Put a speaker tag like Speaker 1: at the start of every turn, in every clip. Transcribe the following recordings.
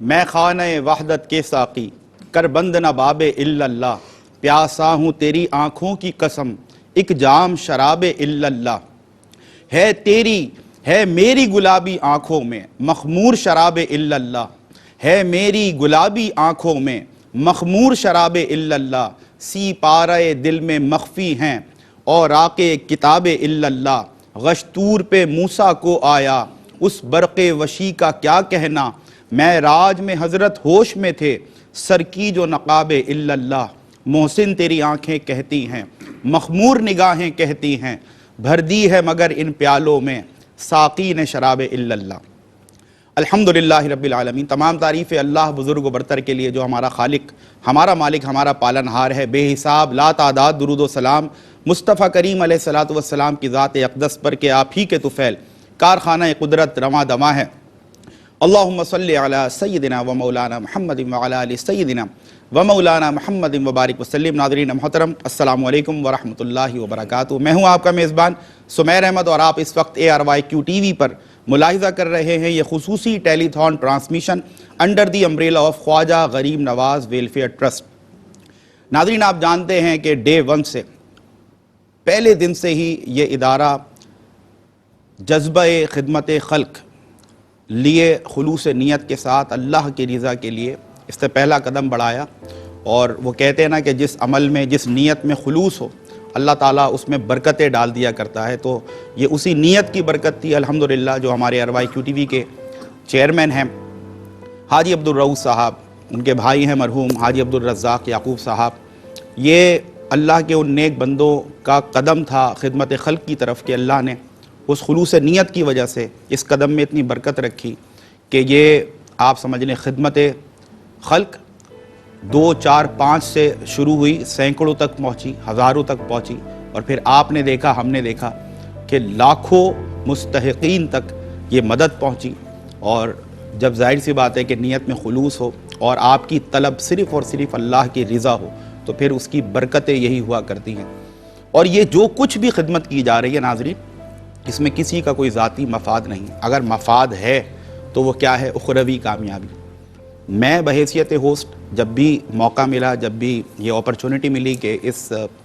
Speaker 1: میں خانہ وحدت کے ساقی کر بند نہ باب الا اللہ، پیاسا ہوں تیری آنکھوں کی قسم ایک جام شراب الا اللہ۔ ہے تیری ہے میری گلابی آنکھوں میں مخمور شراب الا اللہ، ہے میری گلابی آنکھوں میں مخمور شراب الا اللہ۔ سی پارے دل میں مخفی ہیں اور راقِ کتاب الا اللہ، غشتور پہ موسیٰ کو آیا اس برق وشی کا کیا کہنا۔ میں راج میں حضرت ہوش میں تھے سر کی جو نقاب الا اللہ۔ محسن تیری آنکھیں کہتی ہیں مخمور نگاہیں کہتی ہیں، بھر دی ہے مگر ان پیالوں میں ساقی نے شراب الا اللہ۔ الحمدللہ رب العالمین، تمام تعریف اللہ بزرگ و برتر کے لیے جو ہمارا خالق، ہمارا مالک، ہمارا پالنہار ہے۔ بے حساب لا تعداد درود و سلام مصطفیٰ کریم علیہ الصلوۃ والسلام کی ذات اقدس پر کہ آپ ہی کے طفیل کارخانہ قدرت رواں دواں ہے۔ اللہم صلی علی سیدنا و مولانا محمد وعلی آل سیدنا و مولانا محمد وبارک وسلم۔ ناظرین محترم، السلام علیکم ورحمۃ اللہ وبرکاتہ۔ میں ہوں آپ کا میزبان سمیر احمد اور آپ اس وقت ARYQ TV پر ملاحظہ کر رہے ہیں یہ خصوصی telethon transmission under the umbrella of Khwaja Gharib Nawaz welfare trust. ناظرین، آپ جانتے ہیں کہ ڈے 1 سے، پہلے دن سے ہی یہ ادارہ جذبہ خدمت خلق لیے خلوص نیت کے ساتھ اللہ کی رضا کے لیے اس سے پہلا قدم بڑھایا، اور وہ کہتے ہیں نا کہ جس عمل میں جس نیت میں خلوص ہو اللہ تعالیٰ اس میں برکتیں ڈال دیا کرتا ہے۔ تو یہ اسی نیت کی برکت تھی الحمدللہ جو ہمارے ARYQ TV کے چیئرمین ہیں حاجی عبدالرؤوف صاحب، ان کے بھائی ہیں مرحوم حاجی عبدالرزاق یعقوب صاحب۔ یہ اللہ کے ان نیک بندوں کا قدم تھا خدمت خلق کی طرف کہ اللہ نے اس خلوص نیت کی وجہ سے اس قدم میں اتنی برکت رکھی کہ یہ آپ سمجھ لیں خدمت خلق 2، 4، 5 سے شروع ہوئی، سینکڑوں تک پہنچی، ہزاروں تک پہنچی، اور پھر آپ نے دیکھا، ہم نے دیکھا کہ لاکھوں مستحقین تک یہ مدد پہنچی۔ اور جب ظاہر سی بات ہے کہ نیت میں خلوص ہو اور آپ کی طلب صرف اور صرف اللہ کی رضا ہو تو پھر اس کی برکتیں یہی ہوا کرتی ہیں۔ اور یہ جو کچھ بھی خدمت کی جا رہی ہے ناظرین، اس میں کسی کا کوئی ذاتی مفاد نہیں، اگر مفاد ہے تو وہ کیا ہے؟ اخروی کامیابی۔ میں بحیثیت ہوسٹ جب بھی موقع ملا، جب بھی یہ اپرچونٹی ملی کہ اس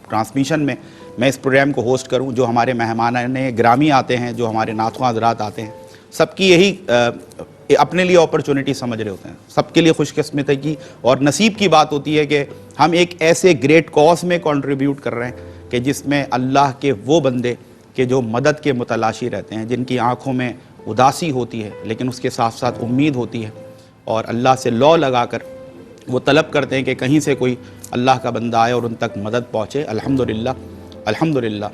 Speaker 1: ٹرانسمیشن میں اس پروگرام کو ہوسٹ کروں، جو ہمارے مہمان گرامی آتے ہیں، جو ہمارے ناتخواں حضرات آتے ہیں، سب کی یہی اپنے لیے اپرچونٹی سمجھ رہے ہوتے ہیں، سب کے لیے خوش قسمتی کی اور نصیب کی بات ہوتی ہے کہ ہم ایک ایسے گریٹ کاز میں کنٹریبیوٹ کر رہے ہیں کہ جس میں اللہ کے وہ بندے کہ جو مدد کے متلاشی رہتے ہیں، جن کی آنکھوں میں اداسی ہوتی ہے لیکن اس کے ساتھ ساتھ امید ہوتی ہے، اور اللہ سے لو لگا کر وہ طلب کرتے ہیں کہ کہیں سے کوئی اللہ کا بندہ آئے اور ان تک مدد پہنچے۔ الحمدللہ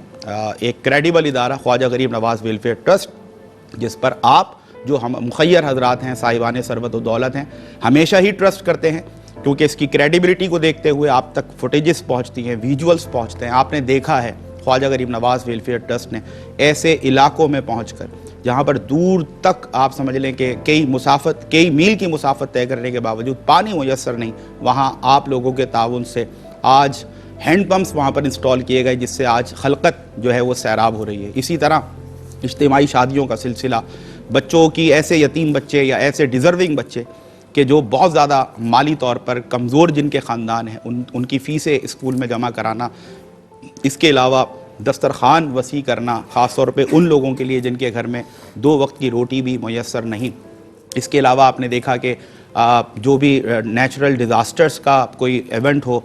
Speaker 1: ایک کریڈیبل ادارہ خواجہ غریب نواز ویلفیئر ٹرسٹ، جس پر آپ جو ہم مخیر حضرات ہیں، صاحبان ثروت و دولت ہیں، ہمیشہ ہی ٹرسٹ کرتے ہیں، کیونکہ اس کی کریڈیبلٹی کو دیکھتے ہوئے آپ تک فوٹیجز پہنچتی ہیں، ویجولز پہنچتے ہیں۔ آپ نے دیکھا ہے خواجہ غریب نواز ویلفیئر ٹرسٹ نے ایسے علاقوں میں پہنچ کر جہاں پر دور تک آپ سمجھ لیں کہ کئی میل کی مسافت طے کرنے کے باوجود پانی میسر نہیں، وہاں آپ لوگوں کے تعاون سے آج ہینڈ پمپس وہاں پر انسٹال کیے گئے، جس سے آج خلقت جو ہے وہ سیراب ہو رہی ہے۔ اسی طرح اجتماعی شادیوں کا سلسلہ، بچوں کی ایسے یتیم بچے یا ایسے ڈیزرونگ بچے کہ جو بہت زیادہ مالی طور پر کمزور جن کے خاندان ہیں، ان کی فیسیں اسکول میں جمع کرانا، اس کے علاوہ دسترخوان وسیع کرنا، خاص طور پہ ان لوگوں کے لیے جن کے گھر میں 2 وقت کی روٹی بھی میسر نہیں۔ اس کے علاوہ آپ نے دیکھا کہ جو بھی نیچرل ڈیزاسٹرز کا کوئی ایونٹ ہو،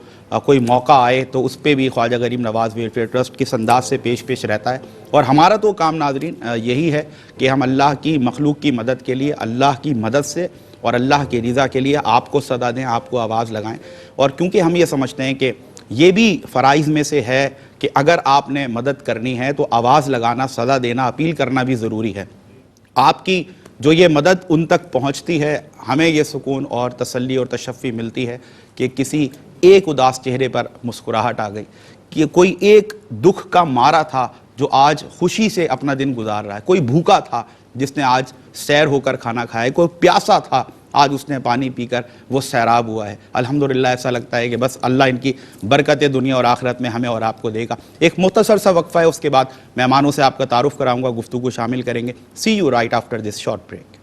Speaker 1: کوئی موقع آئے تو اس پہ بھی خواجہ غریب نواز ویلفیئر ٹرسٹ کس انداز سے پیش رہتا ہے۔ اور ہمارا تو کام ناظرین یہی ہے کہ ہم اللہ کی مخلوق کی مدد کے لیے، اللہ کی مدد سے اور اللہ کی رضا کے لیے آپ کو صدا دیں، آپ کو آواز لگائیں۔ اور کیونکہ ہم یہ سمجھتے ہیں کہ یہ بھی فرائض میں سے ہے کہ اگر آپ نے مدد کرنی ہے تو آواز لگانا، صدا دینا، اپیل کرنا بھی ضروری ہے۔ آپ کی جو یہ مدد ان تک پہنچتی ہے، ہمیں یہ سکون اور تسلی اور تشفی ملتی ہے کہ کسی ایک اداس چہرے پر مسکراہٹ آ گئی، کہ کوئی ایک دکھ کا مارا تھا جو آج خوشی سے اپنا دن گزار رہا ہے، کوئی بھوکا تھا جس نے آج سیر ہو کر کھانا کھایا، کوئی پیاسا تھا آج اس نے پانی پی کر وہ سیراب ہوا ہے۔ الحمدللہ ایسا لگتا ہے کہ بس اللہ ان کی برکت دنیا اور آخرت میں ہمیں اور آپ کو دے گا۔ ایک مختصر سا وقفہ ہے، اس کے بعد مہمانوں سے آپ کا تعارف کراؤں گا، گفتگو شامل کریں گے۔ See you right after this short break.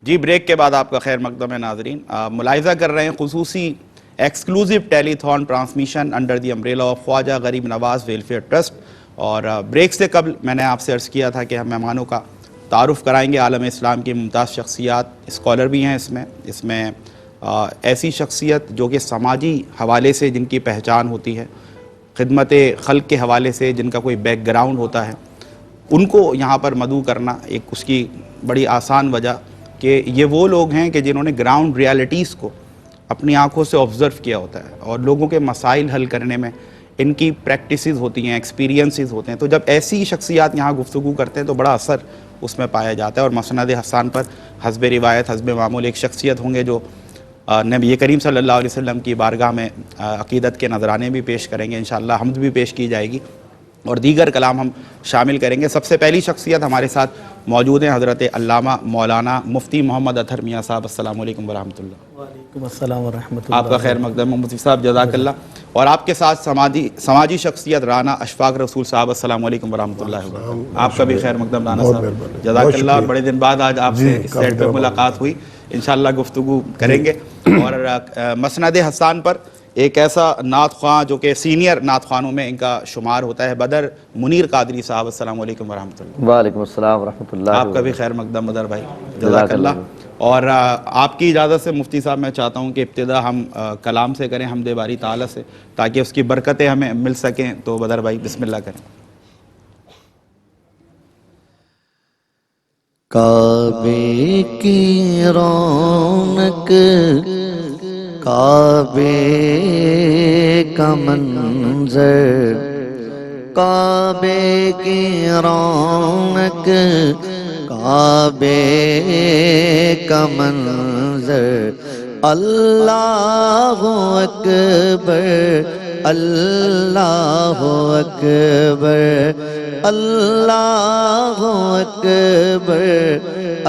Speaker 1: جی بریک کے بعد آپ کا خیر مقدم ہے ناظرین. ملاحظہ کر رہے ہیں خصوصی exclusive telethon transmission under the umbrella of Khwaja Gharib Nawaz welfare trust. اور بریک سے قبل میں نے آپ سے عرض کیا تھا کہ ہم مہمانوں کا تعارف کرائیں گے. عالم اسلام کی ممتاز شخصیات اسکالر بھی ہیں اس میں ایسی شخصیت جو کہ سماجی حوالے سے جن کی پہچان ہوتی ہے, خدمت خلق کے حوالے سے جن کا کوئی بیک گراؤنڈ ہوتا ہے, ان کو یہاں پر مدعو کرنا ایک اس کی بڑی آسان وجہ کہ یہ وہ لوگ ہیں کہ جنہوں نے گراؤنڈ ریالٹیز کو اپنی آنکھوں سے آبزرو کیا ہوتا ہے اور لوگوں کے مسائل حل کرنے میں ان کی پریکٹسز ہوتی ہیں, ایکسپیرینسز ہوتے ہیں. تو جب ایسی شخصیات یہاں گفتگو کرتے ہیں تو بڑا اثر اس میں پایا جاتا ہے. اور مسند حسان پر حسب روایت حسب معمول ایک شخصیت ہوں گے جو نبی کریم صلی اللہ علیہ وسلم کی بارگاہ میں عقیدت کے نذرانے بھی پیش کریں گے, انشاءاللہ حمد بھی پیش کی جائے گی اور دیگر کلام ہم شامل کریں گے. سب سے پہلی شخصیت ہمارے ساتھ موجود ہیں حضرت علامہ مولانا مفتی محمد اطہر میاں صاحب. السلام علیکم ورحمۃ اللہ.
Speaker 2: وعلیکم السلام ورحمۃ اللہ.
Speaker 1: آپ کا خیر مقدم مفتی صاحب, جزاک اللہ. اور آپ کے ساتھ سماجی شخصیت رانا اشفاق رسول صاحب. السلام علیکم ورحمۃ اللہ وبرکاتہ. آپ کا بھی خیر مقدم رانا صاحب, جزاک اللہ. اور بڑے دن بعد آج آپ سے اس سیٹ پہ ملاقات ہوئی, انشاءاللہ گفتگو کریں گے. اور مسند حسان پر ایک ایسا نعت خواں جو کہ سینئر نعت خوانوں میں ان کا شمار ہوتا ہے, بدر منیر قادری صاحب. السلام علیکم ورحمۃ اللہ.
Speaker 3: وعلیکم السلام ورحمۃ اللہ.
Speaker 1: آپ کا بھی خیر مقدم بدر بھائی, جزاک اللہ. اور آپ کی اجازت سے مفتی صاحب میں چاہتا ہوں کہ ابتدا ہم کلام سے کریں, حمد باری تعالیٰ سے, تاکہ اس کی برکتیں ہمیں مل سکیں. تو بدر بھائی بسم اللہ کریں.
Speaker 2: کعبے کی رونق کعبے کا منظر, کعبے کی رونق کعبے کا منظر. اللہ اکبر اللہ اکبر اللہ اکبر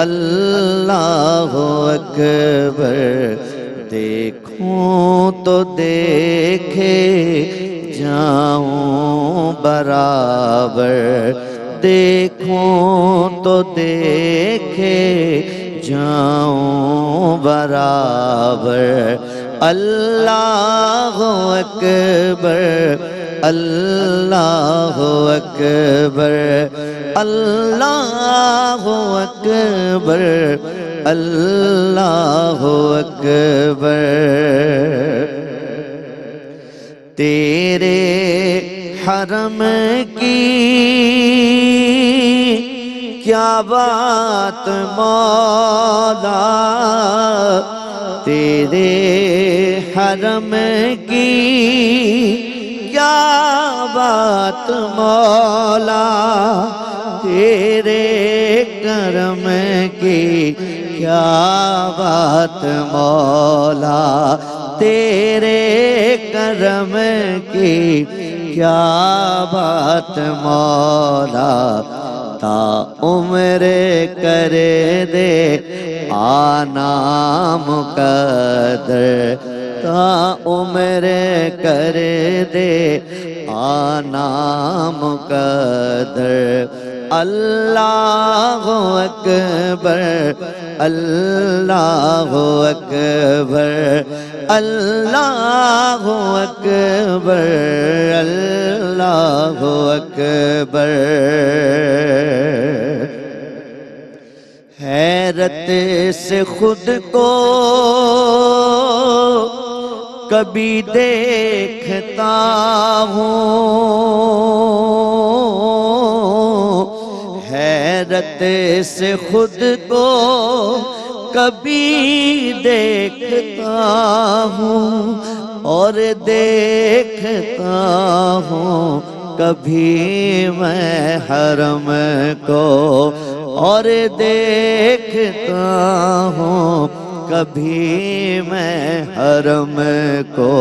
Speaker 2: اللہ اکبر. دیکھوں تو دیکھے جاؤں برابر, دیکھوں تو دیکھے جاؤں برابر. اللہ اکبر اللہ اکبر اللہ اکبر اللہ اکبر. تیرے حرم کی کیا بات مولا, تیرے حرم کی کیا بات مولا, تیرے کرم کی کیا بات مولا, تیرے کرم کی کیا بات مولا. تا عمر کر دے آنا مقدر, تا عمر کر دے آنا مقدر. اللہ اکبر اللہ اکبر اللہ اکبر اللہ اکبر. حیرت سے خود کو کبھی دیکھتا ہوں, حیرت سے خود کو کبھی دیکھتا ہوں اور دیکھتا ہوں کبھی میں حرم کو اور دیکھتا ہوں کبھی میں حرم کو.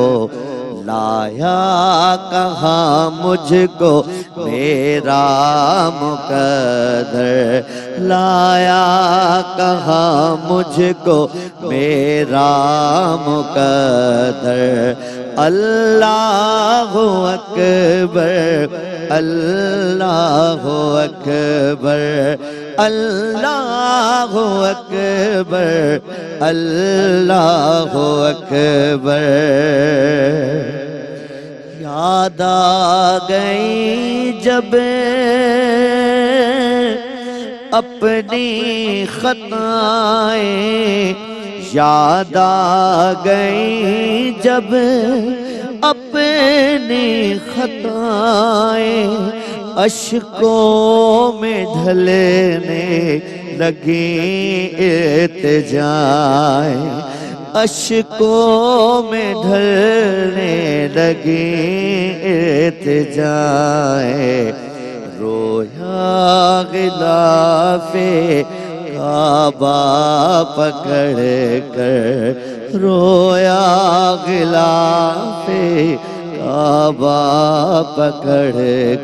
Speaker 2: لایا کہاں مجھ کو میرا مقدر, لایا کہاں مجھ کو میرا مقدر. اللہ اکبر اللہ اکبر اللہ اکبر اللہ اکبر یاد آ گئی جب اپنی خطائیں یاد آ گئی جب اپنی خطائیں اشکوں میں ڈھلنے لگیں التجائیں اشکوں میں ڈھلنے لگیں التجائیں رویا غلاف کعبہ پکڑ کر رویا غلاف کعبہ پکڑ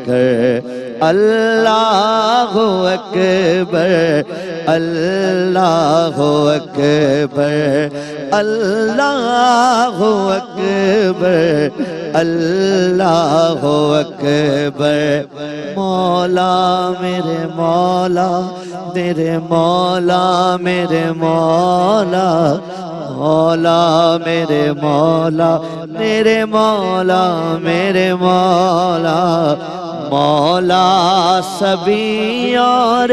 Speaker 2: کر اللہ اکبر اللہ اکبر اللہ اکبر اللہ اکبر مولا میرے مولا میرے مولا میرے مولا مولا میرے مولا میرے مولا میرے مولا مولا سبھی اور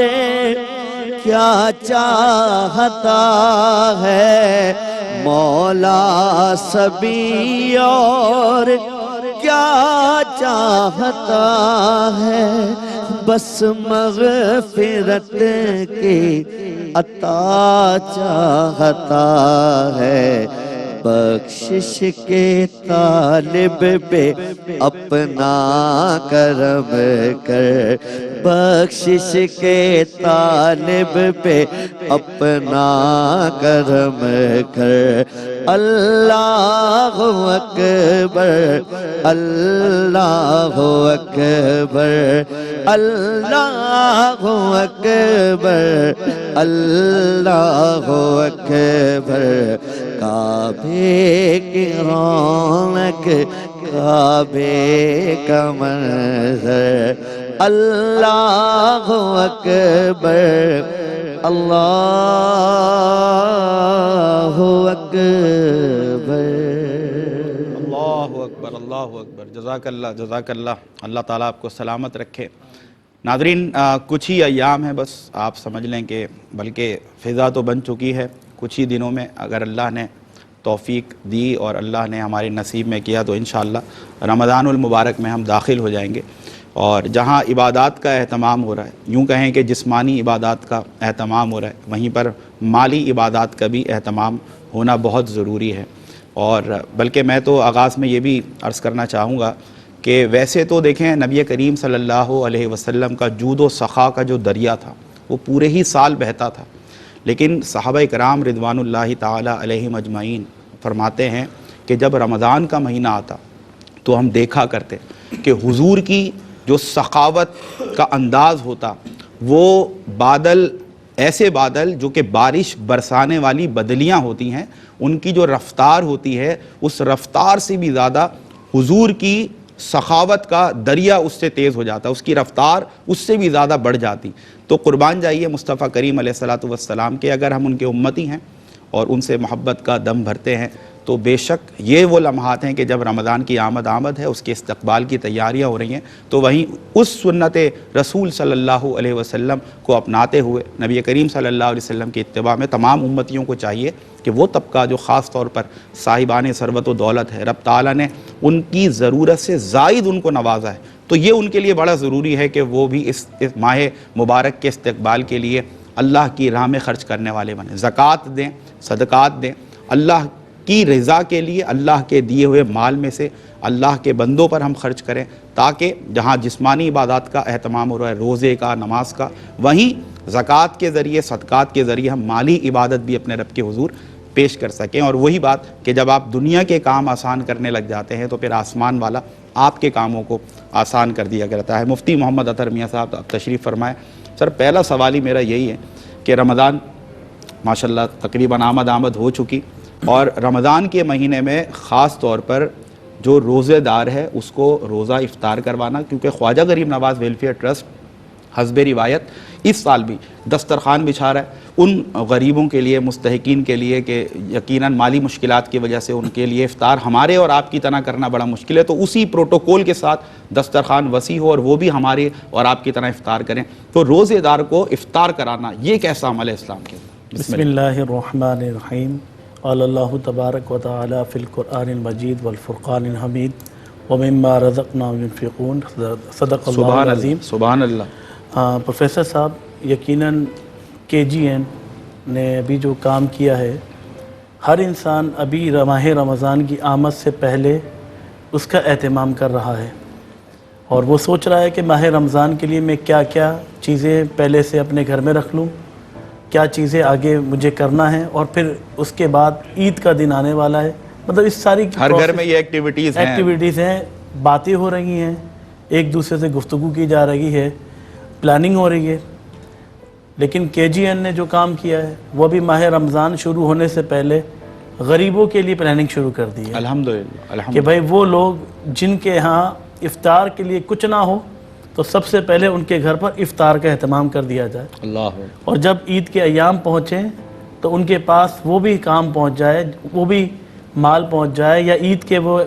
Speaker 2: کیا چاہتا ہے مولا سبھی اور کیا چاہتا ہے بس مغفرت کی عطا چاہتا ہے بخشش کے طالب پہ اپنا کرم کر بخشش کے طالب پہ اپنا کرم کر اللہ اکبر اللہ اکبر اللہ اکبر اللہ اکبر کعبے کی رونق کعبے کا منظر اللہ اکبر اللہ اکبر
Speaker 1: اللہ اکبر اللہ اکبر جزاک اللہ اللہ تعالیٰ آپ کو سلامت رکھے۔ ناظرین کچھ ہی ایام ہیں بس آپ سمجھ لیں کہ بلکہ فضا تو بن چکی ہے کچھ ہی دنوں میں اگر اللہ نے توفیق دی اور اللہ نے ہمارے نصیب میں کیا تو انشاءاللہ رمضان المبارک میں ہم داخل ہو جائیں گے اور جہاں عبادات کا اہتمام ہو رہا ہے یوں کہیں کہ جسمانی عبادات کا اہتمام ہو رہا ہے وہیں پر مالی عبادات کا بھی اہتمام ہونا بہت ضروری ہے اور بلکہ میں تو آغاز میں یہ بھی عرض کرنا چاہوں گا کہ ویسے تو دیکھیں نبی کریم صلی اللہ علیہ وسلم کا جود و سخا کا جو دریا تھا وہ پورے ہی سال بہتا تھا لیکن صحابہ کرام رضوان اللہ تعالی علیہم اجمعین فرماتے ہیں کہ جب رمضان کا مہینہ آتا تو ہم دیکھا کرتے کہ حضور کی جو سخاوت کا انداز ہوتا وہ بادل ایسے بادل جو کہ بارش برسانے والی بدلیاں ہوتی ہیں ان کی جو رفتار ہوتی ہے اس رفتار سے بھی زیادہ حضور کی سخاوت کا دریا اس سے تیز ہو جاتا اس کی رفتار اس سے بھی زیادہ بڑھ جاتی تو قربان جائیے مصطفیٰ کریم علیہ السلام کے اگر ہم ان کے امتی ہیں اور ان سے محبت کا دم بھرتے ہیں تو بے شک یہ وہ لمحات ہیں کہ جب رمضان کی آمد ہے اس کے استقبال کی تیاریاں ہو رہی ہیں تو وہیں اس سنت رسول صلی اللہ علیہ وسلم کو اپناتے ہوئے نبی کریم صلی اللہ علیہ وسلم کی اتباع میں تمام امتیوں کو چاہیے کہ وہ طبقہ جو خاص طور پر صاحبان ثروت و دولت ہے رب تعالیٰ نے ان کی ضرورت سے زائد ان کو نوازا ہے تو یہ ان کے لیے بڑا ضروری ہے کہ وہ بھی اس ماہ مبارک کے استقبال کے لیے اللہ کی راہ میں خرچ کرنے والے بنیں زکوٰۃ دیں صدقات دیں اللہ کی رضا کے لیے اللہ کے دیے ہوئے مال میں سے اللہ کے بندوں پر ہم خرچ کریں تاکہ جہاں جسمانی عبادات کا اہتمام ہو رہا ہے روزے کا نماز کا وہیں زکوٰۃ کے ذریعے صدقات کے ذریعے ہم مالی عبادت بھی اپنے رب کے حضور پیش کر سکیں اور وہی بات کہ جب آپ دنیا کے کام آسان کرنے لگ جاتے ہیں تو پھر آسمان والا آپ کے کاموں کو آسان کر دیا کرتا ہے۔ مفتی محمد اطہر میاں صاحب آپ تشریف فرمائیں۔ سر پہلا سوال ہی میرا یہی ہے کہ رمضان ماشاءاللہ تقریباً آمد ہو چکی اور رمضان کے مہینے میں خاص طور پر جو روزے دار ہے اس کو روزہ افطار کروانا کیونکہ خواجہ غریب نواز ویلفیئر ٹرسٹ حسب روایت اس سال بھی دسترخوان بچھا رہا ہے ان غریبوں کے لیے، مستحقین کے لیے کہ یقیناً مالی مشکلات کی وجہ سے ان کے لیے افطار ہمارے اور آپ کی طرح کرنا بڑا مشکل ہے، تو اسی پروٹوکول کے ساتھ دسترخوان وسیع ہو اور وہ بھی ہمارے اور آپ کی طرح افطار کریں۔ تو روزے دار کو افطار کرانا یہ کیسا عمل ہے اسلام کے؟
Speaker 3: بسم اللہ الرحمن الرحیم۔ قال اللہ تبارک و تعالی فی القرآن المجید والفرقان الحمید ومما رزقناہم ينفقون، صدق اللہ العظیم۔
Speaker 1: سبحان اللہ۔
Speaker 3: پروفیسر صاحب، یقیناً KGN نے ابھی جو کام کیا ہے، ہر انسان ابھی ماہ رمضان کی آمد سے پہلے اس کا اہتمام کر رہا ہے، اور وہ سوچ رہا ہے کہ ماہ رمضان کے لیے میں کیا کیا چیزیں پہلے سے اپنے گھر میں رکھ لوں، کیا چیزیں آگے مجھے کرنا ہے، اور پھر اس کے بعد عید کا دن آنے والا ہے۔ مطلب اس ساری
Speaker 1: ہر گھر میں یہ ایکٹیویٹیز
Speaker 3: ہیں، باتیں ہو رہی ہیں، ایک دوسرے سے گفتگو کی جا رہی ہے، پلاننگ ہو رہی ہے۔ لیکن KGN نے جو کام کیا ہے وہ بھی ماہ رمضان شروع ہونے سے پہلے غریبوں کے لیے پلاننگ شروع کر دی ہے،
Speaker 1: الحمدللہ،
Speaker 3: کہ بھائی وہ لوگ جن کے ہاں افطار کے لیے کچھ نہ ہو تو سب سے پہلے ان کے گھر پر افطار کا اہتمام کر دیا جائے،
Speaker 1: اللہ،
Speaker 3: اور جب عید کے ایام پہنچیں تو ان کے پاس وہ بھی کام پہنچ جائے، وہ بھی مال پہنچ جائے، یا عید کے وہ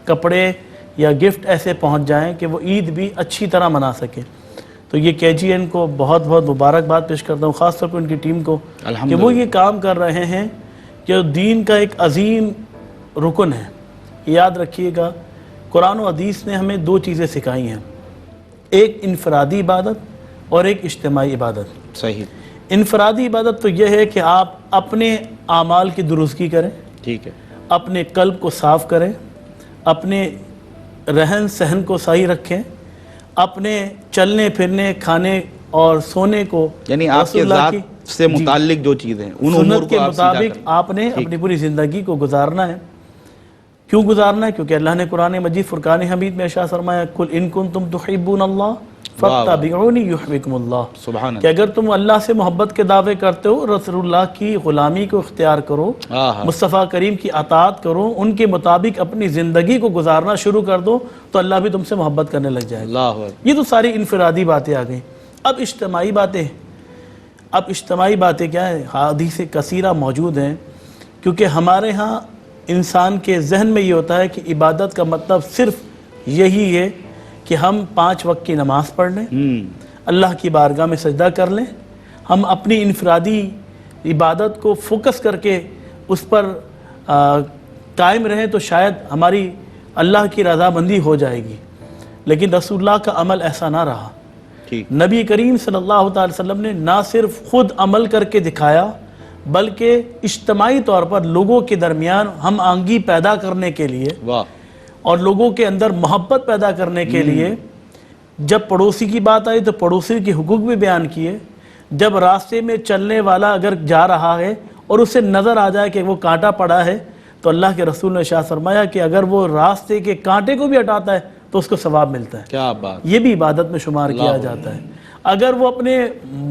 Speaker 3: کپڑے یا گفٹ ایسے پہنچ جائیں کہ وہ عید بھی اچھی طرح منا سکیں۔ تو یہ KGN کو بہت بہت مبارکباد پیش کرتا ہوں، خاص طور پہ ان کی ٹیم کو، کہ وہ یہ کام کر رہے ہیں کہ دین کا ایک عظیم رکن ہے۔ یاد رکھیے گا، قرآن و حدیث نے ہمیں دو چیزیں سکھائی ہیں، ایک انفرادی عبادت اور ایک اجتماعی عبادت۔
Speaker 1: صحیح۔
Speaker 3: انفرادی عبادت تو یہ ہے کہ آپ اپنے اعمال کی درستگی کریں،
Speaker 1: ٹھیک ہے،
Speaker 3: اپنے قلب کو صاف کریں، اپنے رہن سہن کو صحیح رکھیں، اپنے چلنے پھرنے، کھانے اور سونے کو،
Speaker 1: یعنی آپ کے ذات سے متعلق جو چیزیں ان امور
Speaker 3: سنت کے
Speaker 1: کو
Speaker 3: مطابق آپ نے اپنی پوری زندگی کو گزارنا ہے۔ کیوں گزارنا ہے؟ کیونکہ اللہ نے قرآن مجید فرقان حمید میں ارشاد فرمایا، قل ان کنتم تحبون اللہ فاتبعونی یحببکم اللہ،
Speaker 1: سبحان
Speaker 3: کہ اگر تم اللہ سے محبت کے دعوے کرتے ہو، رسول اللہ کی غلامی کو اختیار کرو، مصطفیٰ کریم کی اطاعت کرو، ان کے مطابق اپنی زندگی کو گزارنا شروع کر دو تو اللہ بھی تم سے محبت کرنے لگ جائے گا۔ یہ تو ساری انفرادی باتیں آ گئیں۔ اب اجتماعی باتیں، اب اجتماعی باتیں کیا ہیں؟ حدیث کثیرہ موجود ہیں، کیونکہ ہمارے ہاں انسان کے ذہن میں یہ ہوتا ہے کہ عبادت کا مطلب صرف یہی ہے کہ ہم 5 وقت کی نماز پڑھ لیں، اللہ کی بارگاہ میں سجدہ کر لیں، ہم اپنی انفرادی عبادت کو فوکس کر کے اس پر قائم رہیں تو شاید ہماری اللہ کی رضا مندی ہو جائے گی۔ لیکن رسول اللہ کا عمل ایسا نہ رہا۔ نبی کریم صلی اللہ تعالی وسلم نے نہ صرف خود عمل کر کے دکھایا، بلکہ اجتماعی طور پر لوگوں کے درمیان ہم آہنگی پیدا کرنے کے لیے اور لوگوں کے اندر محبت پیدا کرنے کے لیے، جب پڑوسی کی بات آئی تو پڑوسی کے حقوق بھی بیان کیے۔ جب راستے میں چلنے والا اگر جا رہا ہے اور اسے نظر آ جائے کہ وہ کانٹا پڑا ہے تو اللہ کے رسول نے ارشاد فرمایا کہ اگر وہ راستے کے کانٹے کو بھی ہٹاتا ہے تو اس کو ثواب ملتا ہے۔ کیا بات! یہ بھی عبادت میں شمار کیا جاتا ہے۔ اگر وہ اپنے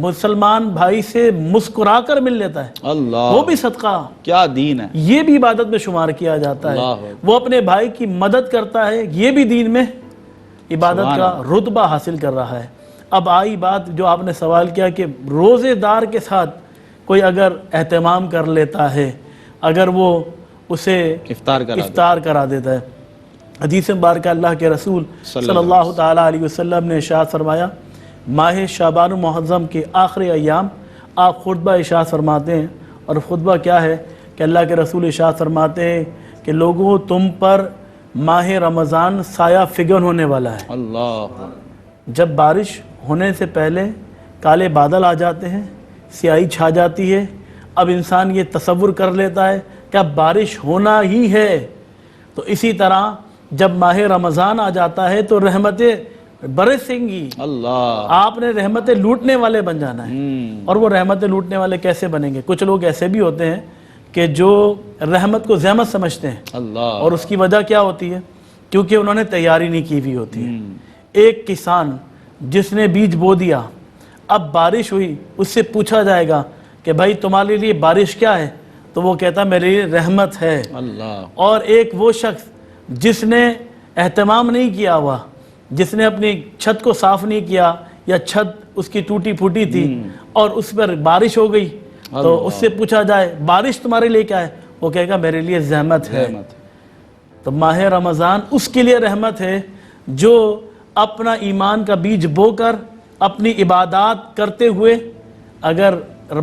Speaker 3: مسلمان بھائی سے مسکرا کر مل لیتا ہے، وہ بھی صدقہ، کیا دین ہے، یہ بھی عبادت میں شمار کیا جاتا ہے۔ وہ اپنے بھائی کی مدد کرتا ہے، یہ بھی دین میں عبادت کا رتبہ حاصل کر رہا ہے۔ اب آئی بات جو آپ نے سوال کیا کہ روزے دار کے ساتھ کوئی اگر اہتمام کر لیتا ہے، اگر وہ اسے افطار کرا دیتا ہے۔ حدیث مبارکہ اللہ کے رسول صلی اللہ تعالیٰ علیہ وسلم نے ارشاد فرمایا، ماہ شعبان المعظم کے آخری ایام آپ خطبہ ارشاد فرماتے ہیں، اور خطبہ کیا ہے کہ اللہ کے رسول ارشاد فرماتے ہیں کہ لوگوں تم پر ماہ رمضان سایہ فگن ہونے والا ہے۔ اللہ! جب بارش ہونے سے پہلے کالے بادل آ جاتے ہیں، سیاہی چھا جاتی ہے، اب انسان یہ تصور کر لیتا ہے کہ اب بارش ہونا ہی ہے، تو اسی طرح جب ماہ رمضان آ جاتا ہے تو رحمتیں برسیں گی۔ اللہ! آپ نے رحمتیں لوٹنے والے بن جانا ہے۔ اور وہ رحمتیں لوٹنے والے کیسے بنیں گے؟ کچھ لوگ ایسے بھی ہوتے ہیں کہ جو رحمت کو زحمت سمجھتے ہیں، اللہ، اور اس کی وجہ کیا ہوتی ہے؟ کیونکہ انہوں نے تیاری نہیں کی ہوئی ہوتی ہے۔ ایک کسان جس نے بیج بو دیا، اب بارش ہوئی، اس سے پوچھا جائے گا کہ بھائی تمہارے لیے بارش کیا ہے؟ تو وہ کہتا میرے لیے رحمت ہے۔ اللہ! اور ایک وہ شخص جس نے اہتمام نہیں کیا ہوا، جس نے اپنی چھت کو صاف نہیں کیا یا چھت اس کی ٹوٹی پھوٹی تھی اور اس پر بارش ہو گئی تو اس سے پوچھا جائے بارش تمہارے لیے کیا ہے، وہ کہے گا میرے لیے زحمت ہے۔ تو ماہ رمضان اس کے لیے رحمت ہے جو اپنا ایمان کا بیج بو کر اپنی عبادات کرتے ہوئے اگر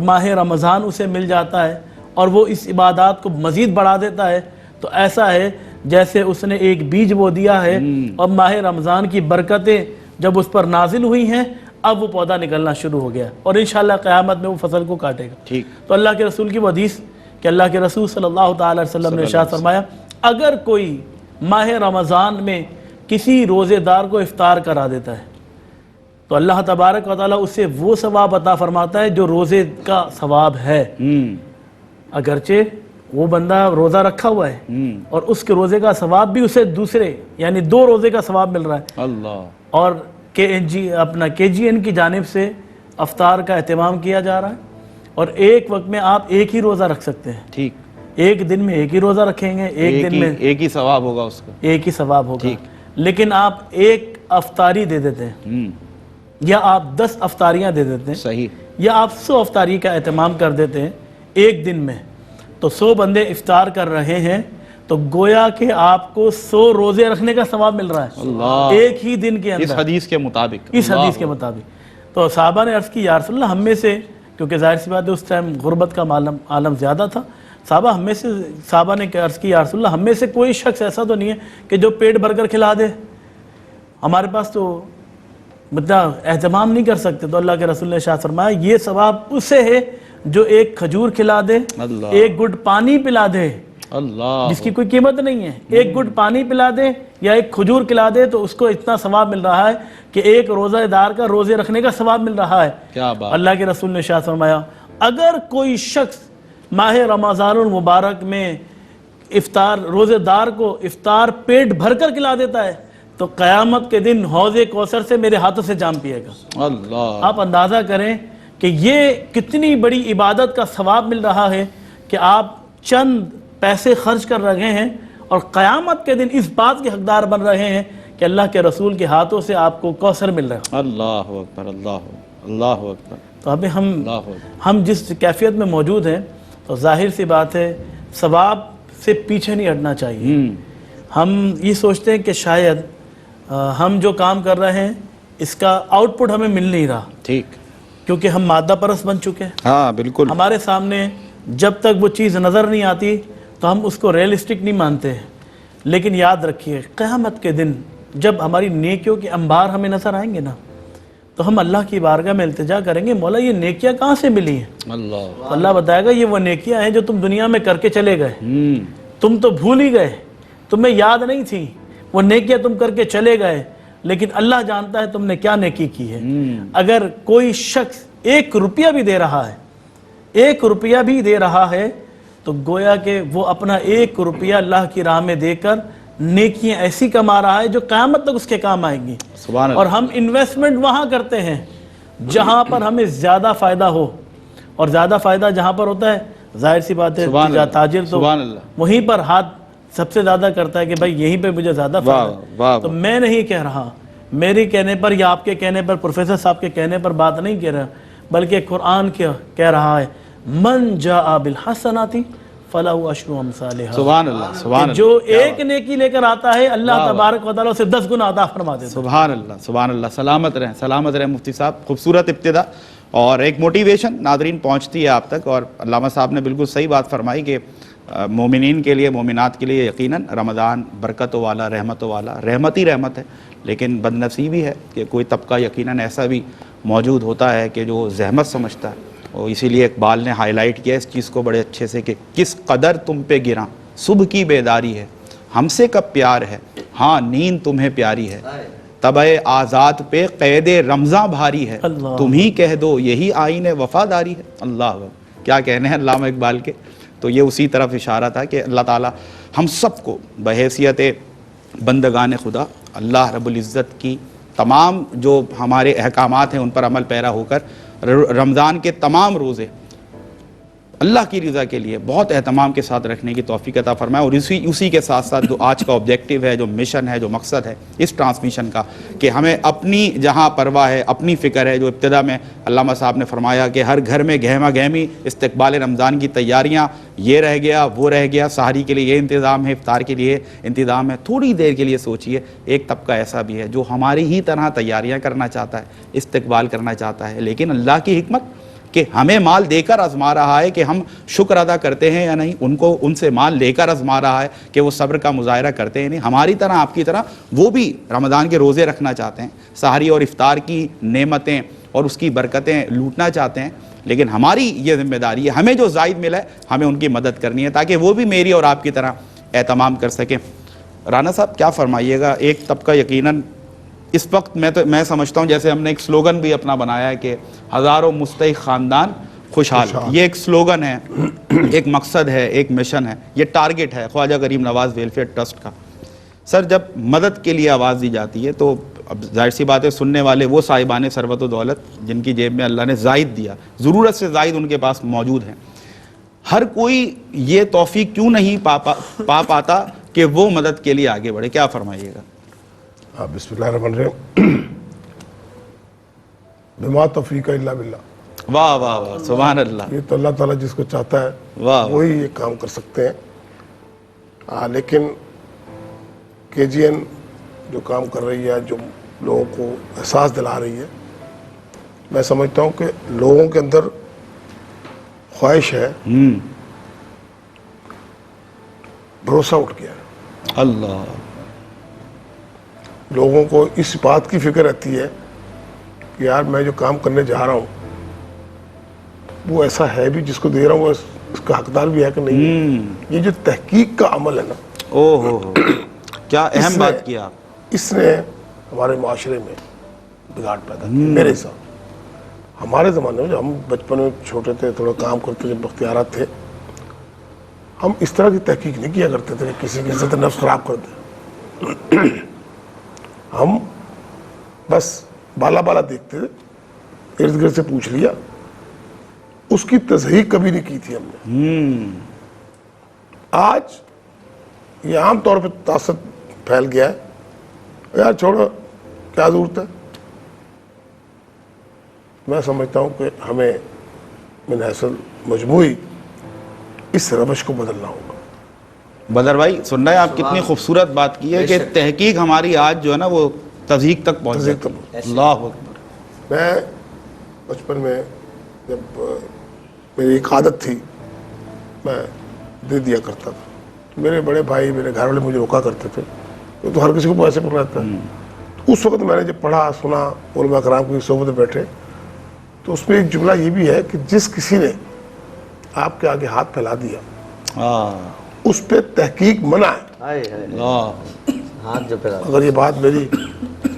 Speaker 3: ماہ رمضان اسے مل جاتا ہے اور وہ اس عبادات کو مزید بڑھا دیتا ہے تو ایسا ہے جیسے اس نے ایک بیج بو دیا ہے اور ماہ رمضان کی برکتیں جب اس پر نازل ہوئی ہیں اب وہ پودا نکلنا شروع ہو گیا اور انشاءاللہ قیامت میں وہ فصل کو کاٹے گا۔ تو اللہ کے رسول کی وہ حدیث کہ اللہ کے رسول صلی اللہ تعالی علیہ وسلم نے ارشاد فرمایا اگر کوئی ماہ رمضان میں کسی روزے دار کو افطار کرا دیتا ہے تو اللہ تبارک و تعالیٰ اسے وہ ثواب عطا فرماتا ہے جو روزے کا ثواب ہے، اگرچہ وہ بندہ روزہ رکھا ہوا ہے اور اس کے روزے کا ثواب بھی اسے دوسرے یعنی 2 روزے کا ثواب مل رہا ہے اللہ، اور KGN کی جانب سے افطار کا اہتمام کیا جا رہا ہے اور ایک وقت میں آپ ایک ہی روزہ رکھ سکتے ہیں، ٹھیک، ایک دن میں ایک ہی روزہ رکھیں گے، ایک دن میں ایک ہی ثواب ہوگا، اس کا ایک ہی ثواب ہوگا، لیکن آپ ایک افطاری دے دیتے ہیں یا آپ 10 افطاریاں دے دیتے ہیں، صحیح، یا آپ 100 افطاری کا اہتمام کر دیتے ہیں ایک دن میں، تو 100 بندے افطار کر رہے ہیں تو گویا کہ آپ کو 100 روزے رکھنے کا ثواب مل رہا ہے ایک ہی دن کے اندر، اس حدیث کے مطابق۔ تو صحابہ نے عرض کی یا رسول اللہ ہم میں سے، کیونکہ ظاہر سی بات ہے اس ٹائم غربت کا عالم زیادہ تھا، صحابہ نے عرض کی یا رسول اللہ ہم میں سے کوئی شخص ایسا تو نہیں ہے کہ جو پیٹ بھر کر کھلا دے، ہمارے پاس تو مطلب اہتمام نہیں کر سکتے۔ تو اللہ کے رسول نے ارشاد فرمایا یہ ثواب اسے ہے جو ایک کھجور کھلا دے، ایک گھٹ پانی پلا دے، جس کی کوئی قیمت نہیں ہے، ایک گھٹ پانی پلا دے یا ایک کھجور کھلا دے تو اس کو اتنا ثواب مل رہا ہے کہ ایک روزہ دار کا روزے رکھنے کا ثواب مل رہا ہے۔ اللہ کے رسول نے ارشاد فرمایا اگر کوئی شخص ماہ رمضان المبارک میں روزے دار کو افطار پیٹ بھر کر کھلا دیتا ہے تو قیامت کے دن حوض کوثر سے میرے ہاتھوں سے جام پیے گا۔ اللہ، آپ اندازہ کریں کہ یہ کتنی بڑی عبادت کا ثواب مل رہا ہے کہ آپ چند پیسے خرچ کر رہے ہیں اور قیامت کے دن اس بات کے حقدار بن رہے ہیں کہ اللہ کے رسول کے ہاتھوں سے آپ کو کوثر مل رہا ہے۔ اللہ اکبر، اللہ اکبر۔ تو ابھی ہم جس کیفیت میں موجود ہیں تو ظاہر سی بات ہے ثواب سے پیچھے نہیں ہٹنا چاہیے۔ ہم یہ سوچتے ہیں کہ شاید ہم جو کام کر رہے ہیں اس کا آؤٹ پٹ ہمیں مل نہیں رہا، ٹھیک، کیونکہ ہم مادہ پرست بن چکے ہیں۔ ہاں بالکل، ہمارے سامنے جب تک وہ چیز نظر نہیں آتی تو ہم اس کو ریئلسٹک نہیں مانتے ہیں، لیکن یاد رکھیے قیامت کے دن جب ہماری نیکیوں کے انبار ہمیں نظر آئیں گے نا تو ہم اللہ کی بارگاہ میں التجا کریں گے مولا یہ نیکیاں کہاں سے ملی ہیں؟ اللہ بتائے گا یہ وہ نیکیاں ہیں جو تم دنیا میں کر کے چلے گئے، تم تو بھول ہی گئے، تمہیں یاد نہیں تھی، وہ نیکیاں تم کر کے چلے گئے، لیکن اللہ جانتا ہے تم نے کیا نیکی کی ہے۔ اگر کوئی شخص 1 روپیہ بھی دے رہا ہے، 1 روپیہ بھی دے رہا ہے تو گویا کہ وہ اپنا 1 روپیہ اللہ کی راہ میں دے کر نیکیاں ایسی کما رہا ہے جو قیامت تک اس کے کام آئیں گی۔ اور ہم انویسٹمنٹ وہاں کرتے ہیں جہاں پر ہمیں زیادہ فائدہ ہو، اور زیادہ فائدہ جہاں پر ہوتا ہے ظاہر سی بات ہے تاجر تو وہیں پر ہاتھ سب سے زیادہ کرتا ہے کہ بھائی یہیں پہ مجھے زیادہ فائدہ ہے۔ تو میں نہیں کہہ رہا، میرے کہنے پر یا آپ کے کہنے پر، پروفیسر صاحب کے کہنے پر بات نہیں کہہ رہا، بلکہ قرآن کہہ رہا ہے من جاء بالحسنات فلہ عشر امثالھا، سبحان اللہ، سبحان اللہ، جو ایک نیکی لے کر آتا ہے اللہ تبارک و تعالیٰ اسے 10 گنا عطا فرما دیتا ہے۔ سبحان اللہ، سبحان اللہ، سلامت رہیں، سلامت رہیں مفتی صاحب۔ خوبصورت ابتدا اور ایک موٹیویشن ناظرین پہنچتی ہے آپ تک، اور علامہ صاحب نے بالکل صحیح بات فرمائی کہ مومنین کے لیے، مومنات کے لیے یقیناً رمضان برکتوں والا، رحمتوں والا، رحمت ہی رحمت ہے، لیکن بد نصیبی ہے کہ کوئی طبقہ یقیناً ایسا بھی موجود ہوتا ہے کہ جو زحمت سمجھتا ہے، اور اسی لیے اقبال نے ہائی لائٹ کیا اس چیز کو بڑے اچھے سے کہ کس قدر تم پہ گراں صبح کی بیداری ہے، ہم سے کب پیار ہے، ہاں نیند تمہیں پیاری ہے، طبع آزاد پہ قید رمضاں بھاری ہے، تم ہی کہہ دو یہی آئین وفاداری ہے۔ اللہ کیا کہنے ہیں علامہ اقبال کے، تو یہ اسی طرف اشارہ تھا کہ اللہ تعالی ہم سب کو بحیثیت بندگان خدا اللہ رب العزت کی تمام جو ہمارے احکامات ہیں ان پر عمل پیرا ہو کر رمضان کے تمام روزے
Speaker 1: اللہ کی رضا کے لیے بہت اہتمام کے ساتھ رکھنے کی توفیق عطا فرمائے. اور اسی کے ساتھ ساتھ جو آج کا آبجیکٹیو ہے, جو مشن ہے, جو مقصد ہے اس ٹرانسمیشن کا, کہ ہمیں اپنی جہاں پرواہ ہے, اپنی فکر ہے, جو ابتدا میں علامہ صاحب نے فرمایا کہ ہر گھر میں گہما گہمی استقبال رمضان کی تیاریاں, یہ رہ گیا وہ رہ گیا, سحری کے لیے یہ انتظام ہے, افطار کے لیے انتظام ہے. تھوڑی دیر کے لیے سوچئے, ایک طبقہ ایسا بھی ہے جو ہماری ہی طرح تیاریاں کرنا چاہتا ہے, استقبال کرنا چاہتا ہے, لیکن اللہ کی حکمت کہ ہمیں مال دے کر آزما رہا ہے کہ ہم شکر ادا کرتے ہیں یا نہیں, ان سے مال لے کر آزما رہا ہے کہ وہ صبر کا مظاہرہ کرتے ہیں نہیں. ہماری طرح آپ کی طرح وہ بھی رمضان کے روزے رکھنا چاہتے ہیں, سحری اور افطار کی نعمتیں اور اس کی برکتیں لوٹنا چاہتے ہیں, لیکن ہماری یہ ذمہ داری ہے, ہمیں جو زائد ملا ہے ہمیں ان کی مدد کرنی ہے تاکہ وہ بھی میری اور آپ کی طرح اہتمام کر سکیں. رانا صاحب کیا فرمائیے گا؟ ایک طبقہ یقیناً اس وقت میں سمجھتا ہوں جیسے ہم نے ایک سلوگن بھی اپنا بنایا ہے کہ ہزاروں مستحق خاندان خوشحال. یہ ایک سلوگن ہے, ایک مقصد ہے, ایک مشن ہے, یہ ٹارگٹ ہے خواجہ غریب نواز ویلفیئر ٹرسٹ کا. سر جب مدد کے لیے آواز دی جاتی ہے تو اب ظاہر سی بات ہے سننے والے وہ صاحبان ثروت و دولت جن کی جیب میں اللہ نے زائد دیا, ضرورت سے زائد ان کے پاس موجود ہیں, ہر کوئی یہ توفیق کیوں نہیں پا پاتا کہ وہ مدد کے لیے آگے بڑھے؟ کیا فرمائیے گا؟
Speaker 4: بسم اللہ الرحمن الرحیم. بما توفیق الا باللہ.
Speaker 1: واہ واہ واہ, سبحان اللہ.
Speaker 4: یہ تو اللہ تعالیٰ جس کو چاہتا ہے وہی یہ کام کر سکتے ہیں. لیکن کے جی این جو کام کر رہی ہے, جو لوگوں کو احساس دلا رہی ہے, میں سمجھتا ہوں کہ لوگوں کے اندر خواہش ہے, بھروسہ اٹھ گیا ہے.
Speaker 1: اللہ.
Speaker 4: لوگوں کو اس بات کی فکر رہتی ہے کہ یار میں جو کام کرنے جا رہا ہوں وہ ایسا ہے بھی, جس کو دے رہا ہوں وہ اس کا حقدار بھی ہے کہ نہیں. یہ جو تحقیق کا عمل ہے نا,
Speaker 1: کیا اہم بات کیا.
Speaker 4: اس نے ہمارے معاشرے میں بگاڑ پیدا کیا. میرے حساب ہمارے زمانے میں جب ہم بچپن میں چھوٹے تھے, تھوڑا کام کرتے, جب اختیارات تھے, ہم اس طرح کی تحقیق نہیں کیا کرتے تھے کہ کسی کی عزت نفس خراب کر دیں. ہم بس بالا بالا دیکھتے تھے, ارد گرد سے پوچھ لیا, اس کی تصحیح کبھی نہیں کی تھی ہم نے. آج یہ عام طور پہ تعصب پھیل گیا ہے, یار چھوڑو کیا ضرورت ہے. میں سمجھتا ہوں کہ ہمیں من حیث مجموعی اس روش کو بدلنا ہوگا.
Speaker 1: بدر بھائی سن رہے ہیں آپ, کتنی خوبصورت بات کی ہے کہ تحقیق ہماری آج جو ہے نا وہ تصدیق تک پہنچ جاتی ہے. اللہ اکبر.
Speaker 4: میں بچپن میں جب میری ایک عادت تھی, میں دے دیا کرتا تھا. میرے بڑے بھائی, میرے گھر والے مجھے روکا کرتے تھے, تو ہر کسی کو پیسے پر رہتا ہے. اس وقت میں نے جب پڑھا سنا, علماء کرام کی صحبت میں بیٹھے, تو اس میں ایک جملہ یہ بھی ہے کہ جس کسی نے آپ کے آگے ہاتھ پھیلا دیا اس پہ تحقیق منع ہے. اگر یہ بات میری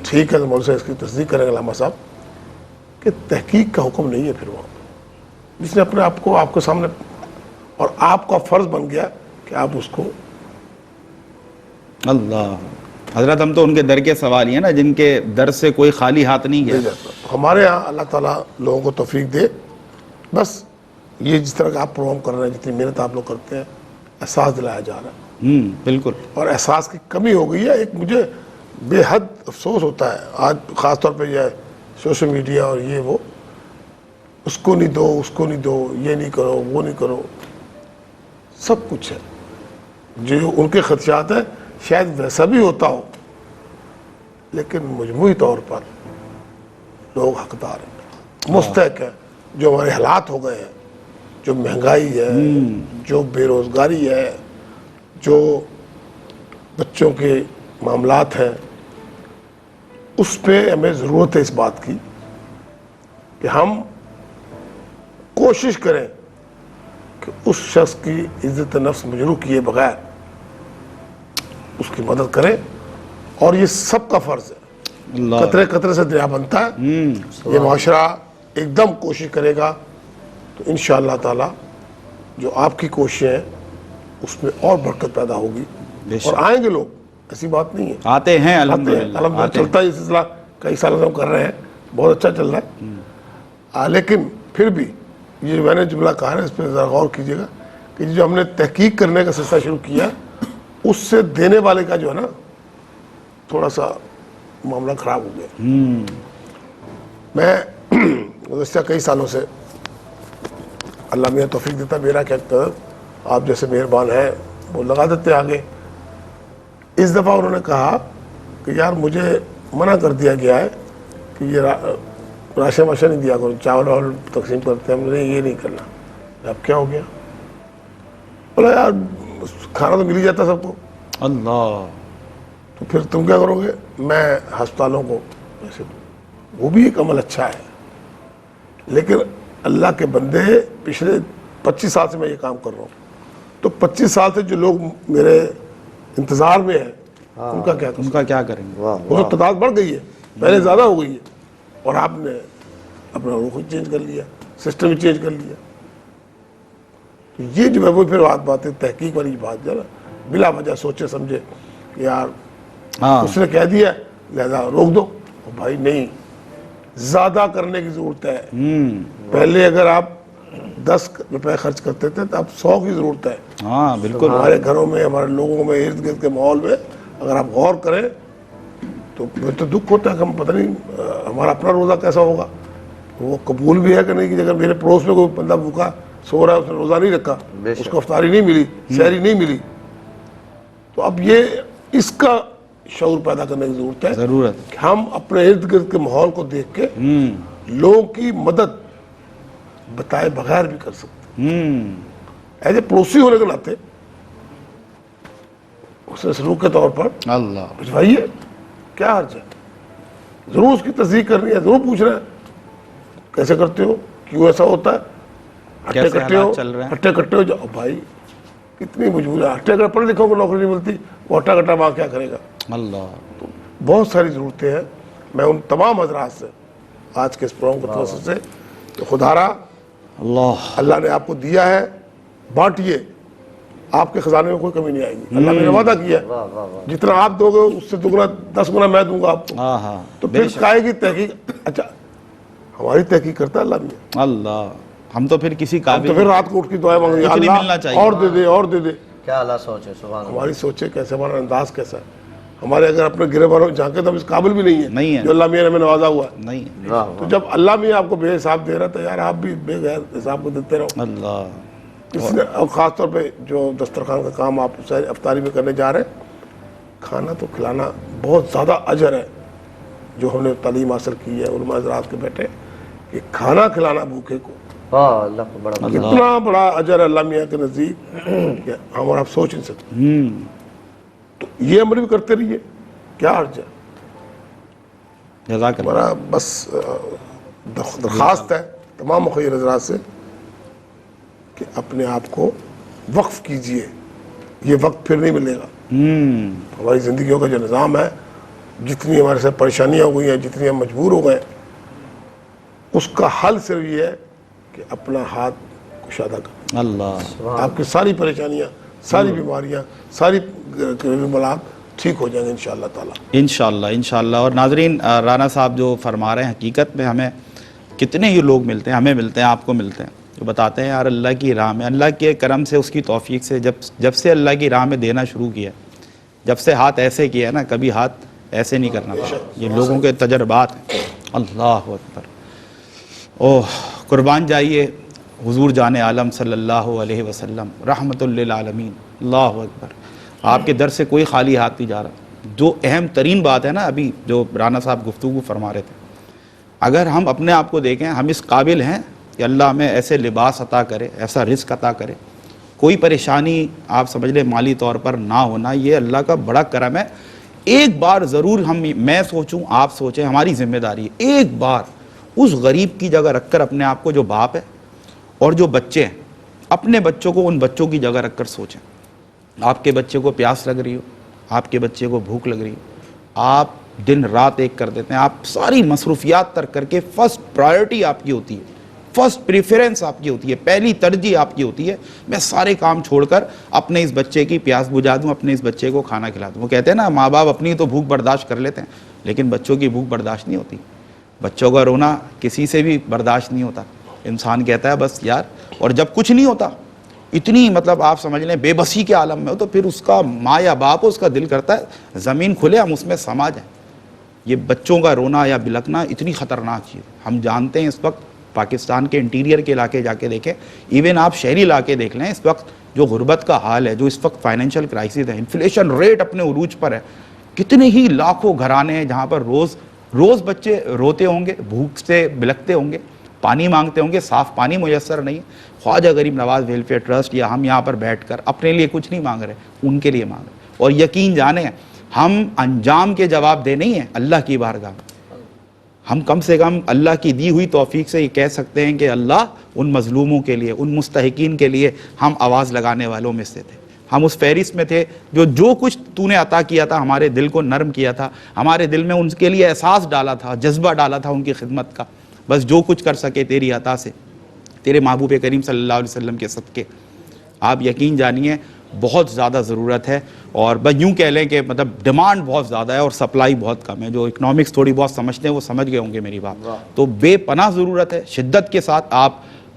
Speaker 4: ٹھیک ہے تو مول سے اس کی تصدیق کریں گے علامہ صاحب کہ تحقیق کا حکم نہیں ہے. پھر وہ جس نے اپنے آپ کو آپ کے سامنے, اور آپ کا فرض بن گیا کہ آپ اس کو.
Speaker 1: اللہ حضرت, ہم تو ان کے در کے سوال ہی ہیں نا جن کے در سے کوئی خالی ہاتھ نہیں گیا.
Speaker 4: ہمارے یہاں اللہ تعالیٰ لوگوں کو توفیق دے. بس یہ جس طرح کا آپ پروگرام کر رہے ہیں, جتنی محنت آپ لوگ کرتے ہیں, احساس دلایا جا رہا ہے.
Speaker 1: بالکل.
Speaker 4: اور احساس کی کمی ہو گئی ہے. ایک مجھے بے حد افسوس ہوتا ہے آج, خاص طور پہ یہ سوشل میڈیا اور یہ وہ, اس کو نہیں دو, اس کو نہیں دو, یہ نہیں کرو, وہ نہیں کرو, سب کچھ ہے. جو ان کے خدشات ہیں شاید ویسا بھی ہوتا ہو, لیکن مجموعی طور پر لوگ حقدار ہیں, مستحق ہیں. جو ہمارے حالات ہو گئے ہیں, جو مہنگائی ہے, جو بے روزگاری ہے, جو بچوں کے معاملات ہیں, اس پہ ہمیں ضرورت ہے اس بات کی کہ ہم کوشش کریں کہ اس شخص کی عزت نفس مجروح کیے بغیر اس کی مدد کریں. اور یہ سب کا فرض ہے. قطرے قطرے سے دریا بنتا ہے. یہ معاشرہ ایک دم کوشش کرے گا تو انشاءاللہ تعالی جو آپ کی کوششیں ہیں اس میں اور برکت پیدا ہوگی. اور آئیں گے لوگ, ایسی بات نہیں ہے,
Speaker 1: آتے ہیں الحمدللہ.
Speaker 4: چلتا ہے یہ سلسلہ, کئی سالوں سے ہم کر رہے ہیں, بہت اچھا چل رہا ہے. لیکن پھر بھی یہ میں نے جملہ کہا ہے اس پہ ذرا غور کیجیے گا کہ جو ہم نے تحقیق کرنے کا سلسلہ شروع کیا اس سے دینے والے کا جو ہے نا تھوڑا سا معاملہ خراب ہو گیا. میں گزشتہ کئی سالوں سے اللہ میاں توفیق دیتا میرا کیا آپ جیسے مہربان ہیں وہ لگا دیتے آگے. اس دفعہ انہوں نے کہا کہ یار مجھے منع کر دیا گیا ہے کہ یہ راشن واشن نہیں دیا کرو, چاول واول تقسیم کرتے ہیں, ہم نے یہ نہیں کرنا. اب کیا ہو گیا؟ بولا یار کھانا تو مل ہی جاتا سب کو,
Speaker 1: اللہ,
Speaker 4: تو پھر تم کیا کرو گے؟ میں ہسپتالوں کو پیسے دوں. وہ بھی ایک عمل اچھا ہے, لیکن اللہ کے بندے پچھلے 25 سال سے میں یہ کام کر رہا ہوں, تو 25 سال سے جو لوگ میرے انتظار میں ہیں ان کا کیا
Speaker 1: کریں گے؟
Speaker 4: وہ تو تعداد بڑھ گئی ہے, پہلے زیادہ ہو گئی ہے, اور آپ نے اپنا رخ چینج کر لیا, سسٹم ہی چینج کر لیا. یہ جو ہے وہ پھر بات ہے تحقیق والی بات جو ہے نا, بلا وجہ سوچے سمجھے کہ یار اس نے کہہ دیا لہذا روک دو. بھائی نہیں, زیادہ کرنے کی ضرورت ہے. پہلے اگر آپ 10 روپے خرچ کرتے تھے تو اب 100 کی ضرورت ہے.
Speaker 1: ہاں بالکل.
Speaker 4: ہمارے گھروں میں, ہمارے لوگوں میں, ارد گرد کے ماحول میں اگر آپ غور کریں تو مجھے تو دکھ ہوتا ہے کہ ہم پتہ نہیں ہمارا اپنا روزہ کیسا ہوگا. وہ قبول بھی ہے کہ نہیں کہ اگر میرے پڑوس میں کوئی بندہ بھوکا سو رہا ہے, اس نے روزہ نہیں رکھا, اس کو افطاری نہیں ملی, سحری نہیں ملی, تو اب یہ اس کا شعور پیدا کرنے کی ضرورت ہے کہ ہم اپنے ارد گرد کے ماحول کو دیکھ کے لوگوں کی مدد بتائے بغیر بھی کر سکتے ایسے پڑوسی ہونے کے ناطے. اس نے سلوک کے طور پر
Speaker 1: اللہ
Speaker 4: بھجوائیے, کیا حرج ہے, ضرور اس کی تصدیق کرنی ہے, ضرور پوچھنا ہے کیسے کرتے ہو, کیوں ایسا ہوتا ہے, ہٹے کٹے ہو جاؤ. بھائی کتنی مجبور ہے, ہٹے کٹے پڑھے لکھوں کو نوکری نہیں ملتی, وہ ہٹا کٹا وہاں کیا کرے گا.
Speaker 1: اللہ,
Speaker 4: تو بہت ساری ضرورتیں ہیں. میں ان تمام حضرات سے آج کے اس پروگرام کو توسط سے کہ خدارا اللہ نے آپ کو دیا ہے, بانٹیے, آپ کے خزانے میں کوئی کمی نہیں آئے گی. اللہ نے وعدہ کیا ہے جتنا آپ دو گے اس سے دگنا 10 گنا میں دوں گا آپ کو. تو پھر کہے گی تحقیق, اچھا ہماری تحقیق کرتا ہے اللہ بھی.
Speaker 1: اللہ, ہم تو پھر کسی قابل,
Speaker 4: تو پھر رات کو اٹھ کی دعائیں مانگیں اللہ اور دے دے اور دے دے.
Speaker 2: کیا اللہ سوچے, سبحان اللہ.
Speaker 4: ہماری سوچے کیسے, ہمارا انداز کیسا ہے, ہمارے اگر اپنے گرے باروں جھانکے تو ہم اس قابل بھی نہیں ہے جو اللہ میاں نے ہمیں نوازا ہوا ہے.
Speaker 1: نہیں,
Speaker 4: تو جب اللہ میاں آپ کو بے حساب دے رہا تھا یار آپ بھی بے غیر حساب کو دیتے رہو.
Speaker 1: اللہ,
Speaker 4: اس نے اور خاص طور پہ جو دسترخوان کا کام آپ افطاری میں کرنے جا رہے ہیں, کھانا تو کھلانا بہت زیادہ اجر ہے. جو ہم نے تعلیم حاصل کی ہے علماء حضرات کے بیٹے کہ کھانا کھلانا بھوکے کو
Speaker 2: اللہ کو بڑا
Speaker 4: کتنا بڑا اجر ہے اللہ میاں کے نزدیک کہ ہم اور آپ سوچ نہیں سکتے. تو یہ عمل بھی کرتے رہیے, کیا حرج ہے.
Speaker 1: جزاک اللہ.
Speaker 4: ہمارا بس درخواست ہے تمام مخیر حضرات سے کہ اپنے آپ کو وقف کیجئے, یہ وقت پھر نہیں ملے گا. ہماری زندگیوں کا جو نظام ہے, جتنی ہمارے سے پریشانیاں ہو گئی ہیں, جتنی ہم مجبور ہو گئے, اس کا حل صرف یہ ہے کہ اپنا ہاتھ کشادہ کریں.
Speaker 1: اللہ,
Speaker 4: آپ کی ساری پریشانیاں, ساری بیماریاں, ساری ملات ٹھیک ہو جائیں گے انشاءاللہ تعالی.
Speaker 1: انشاءاللہ. اور ناظرین, رانا صاحب جو فرما رہے ہیں, حقیقت میں ہمیں کتنے ہی لوگ ملتے ہیں, ہمیں ملتے ہیں, آپ کو ملتے ہیں, جو بتاتے ہیں یار اللہ کی راہ میں, اللہ کے کرم سے, اس کی توفیق سے, جب سے اللہ کی راہ میں دینا شروع کیا, جب سے ہاتھ ایسے کیا ہے نا, کبھی ہاتھ ایسے نہیں کرنا پڑا. یہ لوگوں کے تجربات ہیں. اللہ اکبر. اوہ, قربان جائیے حضور جان عالم صلی اللہ علیہ وسلم رحمت للعالمین. اللہ اکبر. آپ کے در سے کوئی خالی ہاتھ نہیں جا رہا. جو اہم ترین بات ہے نا, ابھی جو رانا صاحب گفتگو فرما رہے تھے, اگر ہم اپنے آپ کو دیکھیں, ہم اس قابل ہیں کہ اللہ ہمیں ایسے لباس عطا کرے, ایسا رزق عطا کرے, کوئی پریشانی آپ سمجھ لیں مالی طور پر نہ ہونا, یہ اللہ کا بڑا کرم ہے. ایک بار ضرور میں سوچوں, آپ سوچیں, ہماری ذمہ داری ہے ایک بار اس غریب کی جگہ رکھ کر اپنے آپ کو, جو باپ ہے اور جو بچے ہیں, اپنے بچوں کو ان بچوں کی جگہ رکھ کر سوچیں. آپ کے بچے کو پیاس لگ رہی ہو, آپ کے بچے کو بھوک لگ رہی ہو, آپ دن رات ایک کر دیتے ہیں, آپ ساری مصروفیات ترک کر کے فرسٹ پرائرٹی آپ کی ہوتی ہے, فرسٹ پریفرنس آپ کی ہوتی ہے, پہلی ترجیح آپ کی ہوتی ہے, میں سارے کام چھوڑ کر اپنے اس بچے کی پیاس بجھا دوں, اپنے اس بچے کو کھانا کھلا دوں. وہ کہتے ہیں نا, ماں باپ اپنی تو بھوک برداشت کر لیتے ہیں, لیکن بچوں کی بھوک برداشت نہیں ہوتی. بچوں کا رونا کسی سے بھی برداشت نہیں ہوتا. انسان کہتا ہے بس یار, اور جب کچھ نہیں ہوتا, اتنی مطلب آپ سمجھ لیں بے بسی کے عالم میں ہو, تو پھر اس کا ماں یا باپ اس کا دل کرتا ہے زمین کھلے ہم اس میں سما جائیں. یہ بچوں کا رونا یا بلکنا اتنی خطرناک چیز. ہم جانتے ہیں اس وقت پاکستان کے انٹیریئر کے علاقے جا کے دیکھیں, ایون آپ شہری علاقے دیکھ لیں, اس وقت جو غربت کا حال ہے, جو اس وقت فائنینشیل کرائسس ہے, انفلیشن ریٹ اپنے عروج پر ہے, کتنے ہی لاکھوں گھرانے ہیں جہاں پر روز بچے روتے ہوں گے, بھوک سے بلکتے ہوں گے, پانی مانگتے ہوں گے, صاف پانی میسر نہیں. خواجہ غریب نواز ویلفیئر ٹرسٹ یا ہم یہاں پر بیٹھ کر اپنے لیے کچھ نہیں مانگ رہے, ان کے لیے مانگ رہے. اور یقین جانیں ہم انجام کے جواب دے نہیں ہیں اللہ کی بارگاہ میں, ہم کم سے کم اللہ کی دی ہوئی توفیق سے یہ کہہ سکتے ہیں کہ اللہ ان مظلوموں کے لیے, ان مستحقین کے لیے ہم آواز لگانے والوں میں سے تھے. ہم اس فہرست میں تھے جو کچھ تو نے عطا کیا تھا, ہمارے دل کو نرم کیا تھا, ہمارے دل میں ان کے لیے احساس ڈالا تھا, جذبہ ڈالا تھا ان کی خدمت کا. بس جو کچھ کر سکے تیری عطا سے, تیرے محبوب کریم صلی اللہ علیہ وسلم کے صدقے. آپ یقین جانیے بہت زیادہ ضرورت ہے, اور بس یوں کہہ لیں کہ مطلب ڈیمانڈ بہت زیادہ ہے اور سپلائی بہت کم ہے. جو اکنامکس تھوڑی بہت سمجھتے ہیں وہ سمجھ گئے ہوں گے میری بات. تو بے پناہ ضرورت ہے, شدت کے ساتھ آپ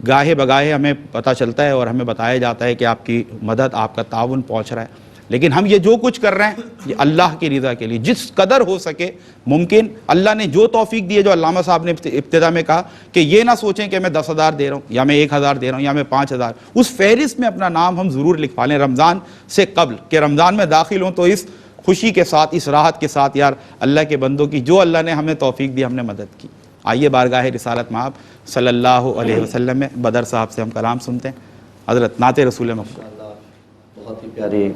Speaker 1: گاہے بگاہے ہمیں پتہ چلتا ہے اور ہمیں بتایا جاتا ہے کہ آپ کی مدد, آپ کا تعاون پہنچ رہا ہے. لیکن ہم یہ جو کچھ کر رہے ہیں یہ اللہ کی رضا کے لیے, جس قدر ہو سکے ممکن. اللہ نے جو توفیق دی ہے, جو علامہ صاحب نے ابتدا میں کہا کہ یہ نہ سوچیں کہ میں 10,000 دے رہا ہوں یا میں 1,000 دے رہا ہوں یا میں 5,000, اس فہرست میں اپنا نام ہم ضرور لکھوا لیں رمضان سے قبل, کہ رمضان میں داخل ہوں تو اس خوشی کے ساتھ, اس راحت کے ساتھ, یار اللہ کے بندوں کی جو اللہ نے ہمیں توفیق دی ہم نے مدد کی. آئیے بارگاہ رسالت مآب صلی اللہ علیہ وسلم میں بدر صاحب سے ہم کلام سنتے ہیں. حضرت نعت رسول مفقود.
Speaker 2: بہت ہی پیاری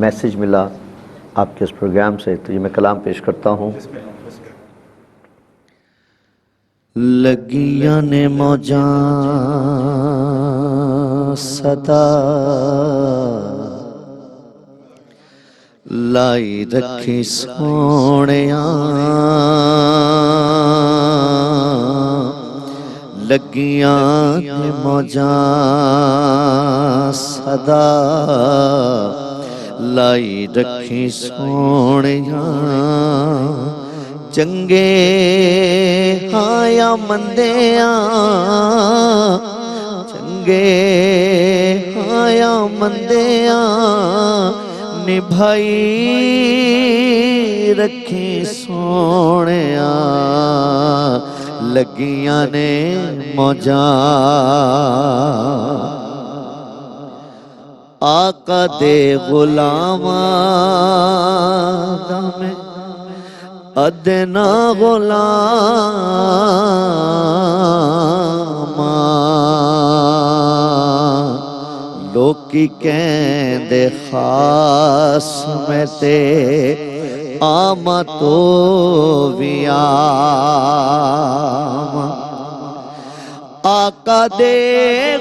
Speaker 2: میسج ملا آپ کے اس پروگرام سے, تو یہ میں کلام پیش کرتا ہوں. لگیاں نے موجاں صدا لائی رکھی سونیاں, لگیاں نے موجاں صدا لائی رکھی سونیاں, چنگے ہاں یا مندیاں, چنگے ہاں یا مندیاں نبھائی رکھی سونیاں, لگیاں نے موجاں آقا دے غلاماں دا میں ادنا غلاماں, لوکی کہندے خاص میں تے آما تو بھی آما, آقا دے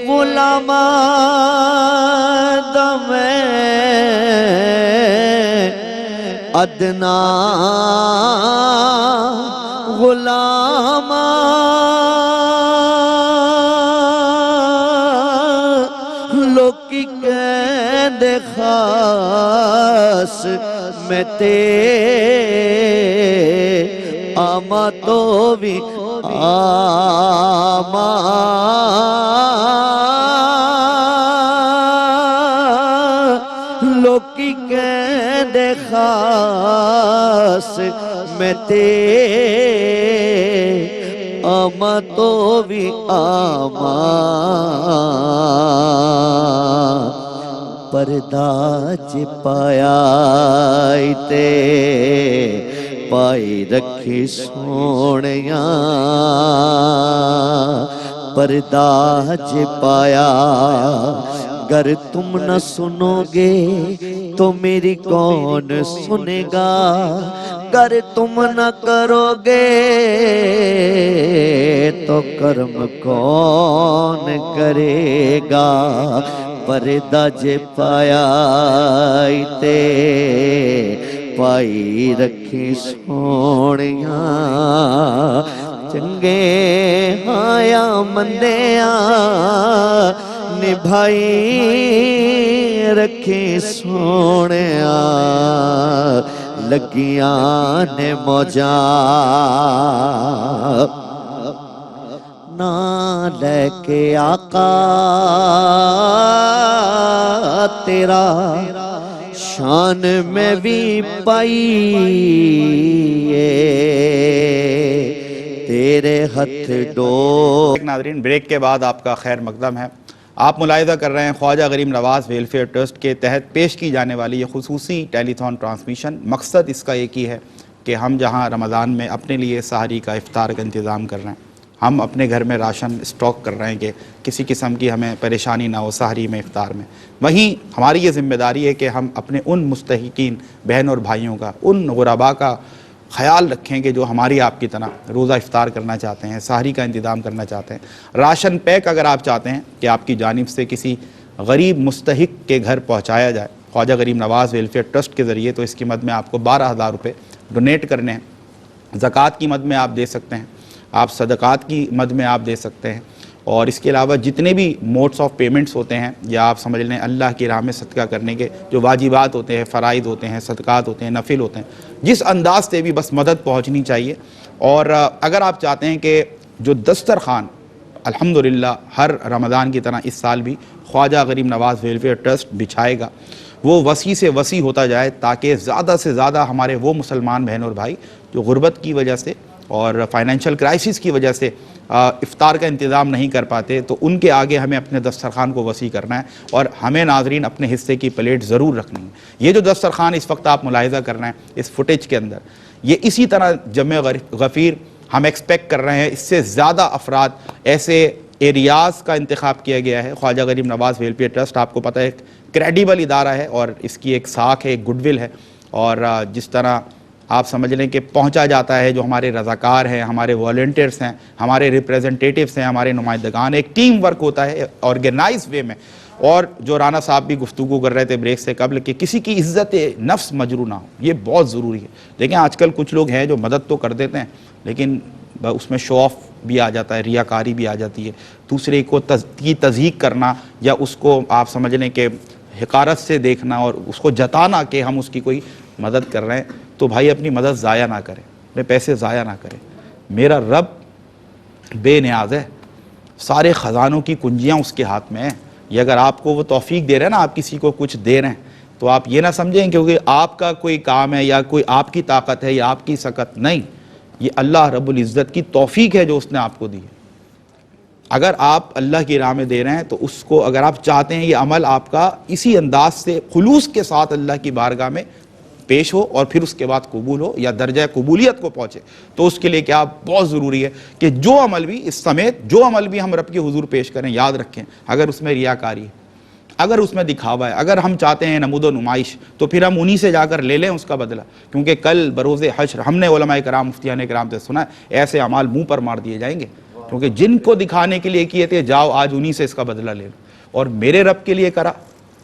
Speaker 2: غلاماں دا میں ادنا غلاماں, لوکی کہندے خاص میں تے آما تو بھی آما, لوکی کہندے خاص میں تے آما تو بھی آما, پردہ چ پایا تے پائی رکھی سونیاں, پردہ چ پایا گر تم نہ سنو گے تو میری کون سنے گا, گر تم نہ کرو گے تو کرم کون کرے گا, پردہ جے پایا تے پائی رکھی سونیاں, چنگے ہاں یا مندیاں نبھائی رکھی سونیاں, لگیاں نے موجاں نا لے کے آقا تیرا شان میں بھی پائی تیرے ہتھ ڈو۔
Speaker 1: ناظرین بریک کے بعد آپ کا خیر مقدم ہے۔ آپ ملاحظہ کر رہے ہیں خواجہ غریب نواز ویلفیئر ٹرسٹ کے تحت پیش کی جانے والی یہ خصوصی ٹیلی تھون ٹرانسمیشن۔ مقصد اس کا ایک ہی ہے کہ ہم جہاں رمضان میں اپنے لیے سحری کا افطار کا انتظام کر رہے ہیں، ہم اپنے گھر میں راشن اسٹاک کر رہے ہیں کہ کسی قسم کی ہمیں پریشانی نہ ہو سحری میں افطار میں، وہیں ہماری یہ ذمہ داری ہے کہ ہم اپنے ان مستحقین بہن اور بھائیوں کا، ان غرباء کا خیال رکھیں کہ جو ہماری آپ کی طرح روزہ افطار کرنا چاہتے ہیں، سحری کا انتظام کرنا چاہتے ہیں۔ راشن پیک اگر آپ چاہتے ہیں کہ آپ کی جانب سے کسی غریب مستحق کے گھر پہنچایا جائے خواجہ غریب نواز ویلفیئر ٹرسٹ کے ذریعے، تو اس کی مد میں آپ کو 12,000 روپے ڈونیٹ کرنے ہیں۔ زکوٰۃ کی مد میں آپ دے سکتے ہیں، آپ صدقات کی مد میں آپ دے سکتے ہیں، اور اس کے علاوہ جتنے بھی موڈس آف پیمنٹس ہوتے ہیں یا آپ سمجھ لیں اللہ کی راہ میں صدقہ کرنے کے جو واجبات ہوتے ہیں، فرائض ہوتے ہیں، صدقات ہوتے ہیں، نفل ہوتے ہیں، جس انداز سے بھی بس مدد پہنچنی چاہیے۔ اور اگر آپ چاہتے ہیں کہ جو دسترخوان الحمدللہ ہر رمضان کی طرح اس سال بھی خواجہ غریب نواز ویلفیئر ٹرسٹ بچھائے گا، وہ وسیع سے وسیع ہوتا جائے تاکہ زیادہ سے زیادہ ہمارے وہ مسلمان بہن اور بھائی جو غربت کی وجہ سے اور فائنینشیل کرائسس کی وجہ سے افطار کا انتظام نہیں کر پاتے، تو ان کے آگے ہمیں اپنے دسترخوان کو وسیع کرنا ہے اور ہمیں ناظرین اپنے حصے کی پلیٹ ضرور رکھنی ہے۔ یہ جو دسترخوان اس وقت آپ ملاحظہ کر رہے ہیں اس فوٹیج کے اندر، یہ اسی طرح جمع غفیر ہم ایکسپیکٹ کر رہے ہیں، اس سے زیادہ افراد ایسے ایریاز کا انتخاب کیا گیا ہے۔ خواجہ غریب نواز ویلفیئر ٹرسٹ آپ کو پتہ ہے ایک کریڈیبل ادارہ ہے اور اس کی ایک ساکھ ہے، ایک گڈ ول ہے، اور جس طرح آپ سمجھ لیں کہ پہنچا جاتا ہے جو ہمارے رضاکار ہیں، ہمارے والنٹیئرس ہیں، ہمارے ریپریزنٹیٹیوس ہیں، ہمارے نمائندگان، ایک ٹیم ورک ہوتا ہے آرگنائز وے میں۔ اور جو رانا صاحب بھی گفتگو کر رہے تھے بریک سے قبل کہ کسی کی عزت نفس مجروح نہ ہو، یہ بہت ضروری ہے۔ دیکھیں آج کل کچھ لوگ ہیں جو مدد تو کر دیتے ہیں لیکن اس میں شو آف بھی آ جاتا ہے، ریاکاری بھی آ جاتی ہے، دوسرے کو کی تضحیق کرنا یا اس کو آپ سمجھ لیں کہ حقارت سے دیکھنا اور اس کو جتانا کہ ہم اس کی کوئی مدد کر رہے ہیں، تو بھائی اپنی مدد ضائع نہ کریں، اپنے پیسے ضائع نہ کریں۔ میرا رب بے نیاز ہے، سارے خزانوں کی کنجیاں اس کے ہاتھ میں ہیں۔ یہ اگر آپ کو وہ توفیق دے رہے ہیں نا، آپ کسی کو کچھ دے رہے ہیں، تو آپ یہ نہ سمجھیں کہ آپ کا کوئی کام ہے یا کوئی آپ کی طاقت ہے یا آپ کی سکت، نہیں، یہ اللہ رب العزت کی توفیق ہے جو اس نے آپ کو دی ہے۔ اگر آپ اللہ کی راہ میں دے رہے ہیں تو اس کو اگر آپ چاہتے ہیں یہ عمل آپ کا اسی انداز سے خلوص کے ساتھ اللہ کی بارگاہ میں پیش ہو اور پھر اس کے بعد قبول ہو یا درجہ قبولیت کو پہنچے، تو اس کے لیے کیا بہت ضروری ہے کہ جو عمل بھی اس سمیت جو عمل بھی ہم رب کے حضور پیش کریں، یاد رکھیں اگر اس میں ریاکاری ہے، اگر اس میں دکھاوا ہے، اگر ہم چاہتے ہیں نمود و نمائش، تو پھر ہم انہی سے جا کر لے لیں اس کا بدلہ، کیونکہ کل بروز حشر ہم نے علماء کرام مفتیان کرام سے سنا ہے ایسے اعمال منہ پر مار دیے جائیں گے، کیونکہ جن کو دکھانے کے لیے کیے تھے جاؤ آج انہی سے اس کا بدلہ لے لو، اور میرے رب کے لیے کرا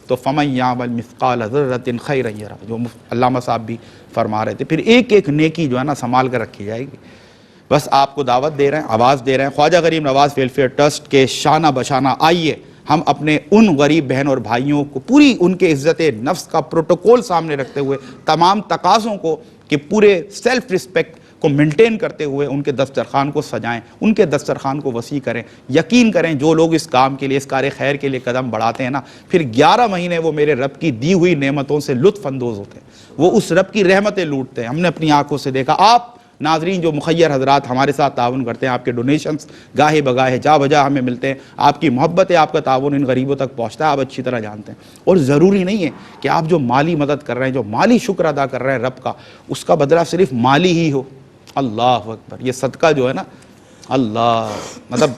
Speaker 1: تو فَمَن يَعْمَلْ مِثْقَالَ ذَرَّةٍ خَيْرًا يَرَهُ، جو علامہ صاحب بھی فرما رہے تھے۔ پھر ایک ایک نیکی جو ہے نا سنبھال کر رکھی جائے گی۔ بس آپ کو دعوت دے رہے ہیں، آواز دے رہے ہیں، خواجہ غریب نواز ویلفیئر ٹرسٹ کے شانہ بشانہ آئیے ہم اپنے ان غریب بہن اور بھائیوں کو پوری ان کے عزت نفس کا پروٹوکول سامنے رکھتے ہوئے تمام تقاضوں کو کہ پورے سیلف رسپیکٹ کو مینٹین کرتے ہوئے ان کے دسترخوان کو سجائیں، ان کے دسترخوان کو وسیع کریں۔ یقین کریں جو لوگ اس کام کے لیے، اس کار خیر کے لیے قدم بڑھاتے ہیں نا، پھر 11 مہینے وہ میرے رب کی دی ہوئی نعمتوں سے لطف اندوز ہوتے ہیں، وہ اس رب کی رحمتیں لوٹتے ہیں۔ ہم نے اپنی آنکھوں سے دیکھا۔ آپ ناظرین جو مخیر حضرات ہمارے ساتھ تعاون کرتے ہیں، آپ کے ڈونیشنز گاہے بگاہے جا بجا ہمیں ملتے ہیں، آپ کی محبت ہے، آپ کا تعاون ان غریبوں تک پہنچتا ہے، آپ اچھی طرح جانتے ہیں۔ اور ضروری نہیں ہے کہ آپ جو مالی مدد کر رہے ہیں، جو مالی شکر ادا کر رہے ہیں رب کا، اس کا بدلہ صرف مالی ہی ہو۔ اللہ اکبر، یہ صدقہ جو ہے نا، اللہ مطلب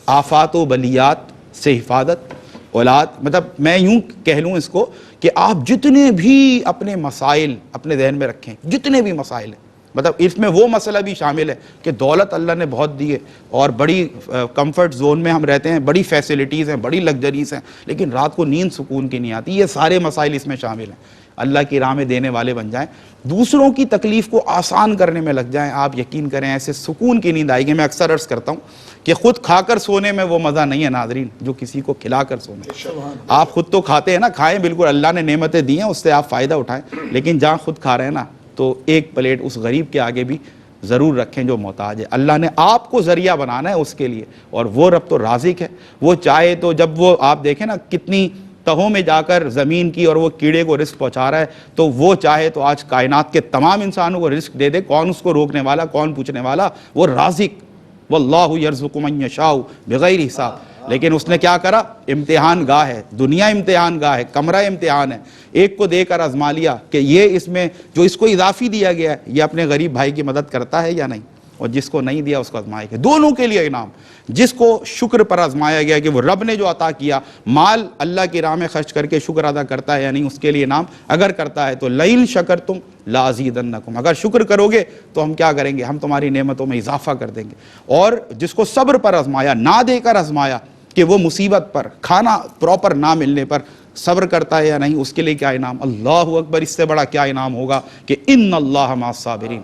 Speaker 1: آفات و بلیات سے حفاظت، اولاد، مطلب میں یوں کہہ لوں اس کو کہ آپ جتنے بھی اپنے مسائل اپنے ذہن میں رکھیں، جتنے بھی مسائل ہیں، مطلب اس میں وہ مسئلہ بھی شامل ہے کہ دولت اللہ نے بہت دی ہے اور بڑی کمفرٹ زون میں ہم رہتے ہیں، بڑی فیسلٹیز ہیں، بڑی لگژریز ہیں، لیکن رات کو نیند سکون کی نہیں آتی۔ یہ سارے مسائل اس میں شامل ہیں۔ اللہ کی راہ میں دینے والے بن جائیں، دوسروں کی تکلیف کو آسان کرنے میں لگ جائیں، آپ یقین کریں ایسے سکون کی نیند آئے گی۔ میں اکثر عرض کرتا ہوں کہ خود کھا کر سونے میں وہ مزہ نہیں ہے ناظرین جو کسی کو کھلا کر سونے۔ آپ خود تو کھاتے ہیں نا، کھائیں بالکل، اللہ نے نعمتیں دی ہیں اس سے آپ فائدہ اٹھائیں، لیکن جہاں خود کھا رہے ہیں نا، تو ایک پلیٹ اس غریب کے آگے بھی ضرور رکھیں جو محتاج ہے. اللہ نے آپ کو ذریعہ بنانا ہے اس کے لیے, اور وہ رب تو رازق ہے. وہ چاہے تو جب وہ آپ دیکھیں نا کتنی تہوں میں جا کر زمین کی اور وہ کیڑے کو رزق پہنچا رہا ہے, تو وہ چاہے تو آج کائنات کے تمام انسانوں کو رزق دے دے. کون اس کو روکنے والا, کون پوچھنے والا؟ وہ رازق. واللہ یرزق من یشاء بغیر حساب. لیکن اس نے کیا کرا؟ امتحان گاہ ہے, دنیا امتحان گاہ ہے, کمرہ امتحان ہے. ایک کو دے کر آزما لیا کہ یہ اس میں جو اس کو اضافی دیا گیا ہے یہ اپنے غریب بھائی کی مدد کرتا ہے یا نہیں, اور جس کو نہیں دیا اس کو آزمائے گا. دونوں کے لیے انعام. جس کو شکر پر آزمایا گیا کہ وہ رب نے جو عطا کیا, مال اللہ کی راہ میں خرچ کر کے شکر ادا کرتا ہے یا نہیں, اس کے لیے انعام. اگر کرتا ہے تو لئن شکرتم لازیدنکم, اگر شکر کرو گے تو ہم کیا کریں گے؟ ہم تمہاری نعمتوں میں اضافہ کر دیں گے. اور جس کو صبر پر آزمایا, نہ دے کر آزمایا کہ وہ مصیبت پر, کھانا پراپر نہ ملنے پر صبر کرتا ہے یا نہیں, اس کے لیے کیا انعام؟ اللہ اکبر, اس سے بڑا کیا انعام ہوگا کہ ان اللہ مع الصابرین.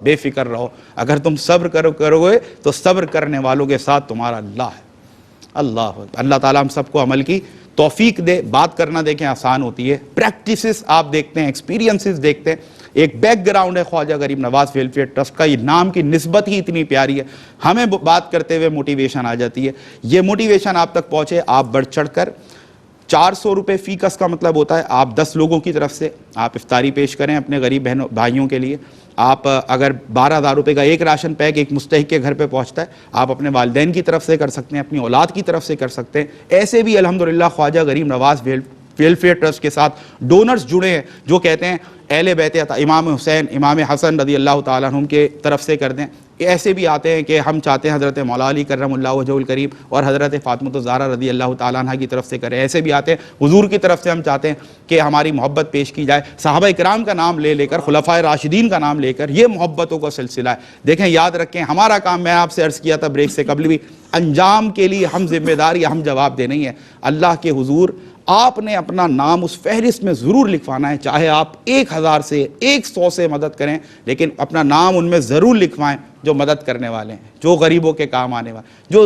Speaker 1: بے فکر رہو, اگر تم صبر کرو گے تو صبر کرنے والوں کے ساتھ تمہارا اللہ ہے. اللہ تعالیٰ ہم سب کو عمل کی توفیق دے. بات کرنا دیکھیں آسان ہوتی ہے, پریکٹسز آپ دیکھتے ہیں, ایکسپیرینسز دیکھتے ہیں. ایک بیک گراؤنڈ ہے خواجہ غریب نواز ویلفیئر ٹرسٹ کا, یہ نام کی نسبت ہی اتنی پیاری ہے. ہمیں بات کرتے ہوئے موٹیویشن آ جاتی ہے. یہ موٹیویشن آپ تک پہنچے, آپ بڑھ چڑھ کر 400 روپے فی کس کا مطلب ہوتا ہے آپ 10 لوگوں کی طرف سے آپ افطاری پیش کریں اپنے غریب بہنوں بھائیوں کے لیے. آپ اگر 12,000 روپے کا ایک راشن پیک ایک مستحق کے گھر پہ پہنچتا ہے, آپ اپنے والدین کی طرف سے کر سکتے ہیں, اپنی اولاد کی طرف سے کر سکتے ہیں. ایسے بھی الحمدللہ خواجہ غریب نواز ویلفیئر ٹرسٹ کے ساتھ ڈونرز جڑے ہیں جو کہتے ہیں اہل بیت امام حسین امام حسن رضی اللہ تعالیٰ عنہم کے طرف سے کر دیں. ایسے بھی آتے ہیں کہ ہم چاہتے ہیں حضرت مولا علی کرم اللہ وجہہ الکریم اور حضرت فاطمہ الزہرا رضی اللہ تعالیٰ عنہ کی طرف سے کریں. ایسے بھی آتے ہیں حضور کی طرف سے ہم چاہتے ہیں کہ ہماری محبت پیش کی جائے. صحابہ اکرام کا نام لے کر, خلفائے راشدین کا نام لے کر, یہ محبتوں کا سلسلہ ہے. دیکھیں یاد رکھیں, ہمارا کام, میں آپ سے عرض کیا تھا بریک سے قبل بھی, انجام کے لیے ہم ذمہ دار یا ہم جواب دہ نہیں ہے. اللہ کے حضور آپ نے اپنا نام اس فہرست میں ضرور لکھوانا ہے, چاہے آپ 1000 سے 100 سے مدد کریں, لیکن اپنا نام ان میں ضرور لکھوائیں جو مدد کرنے والے ہیں, جو غریبوں کے کام آنے والے,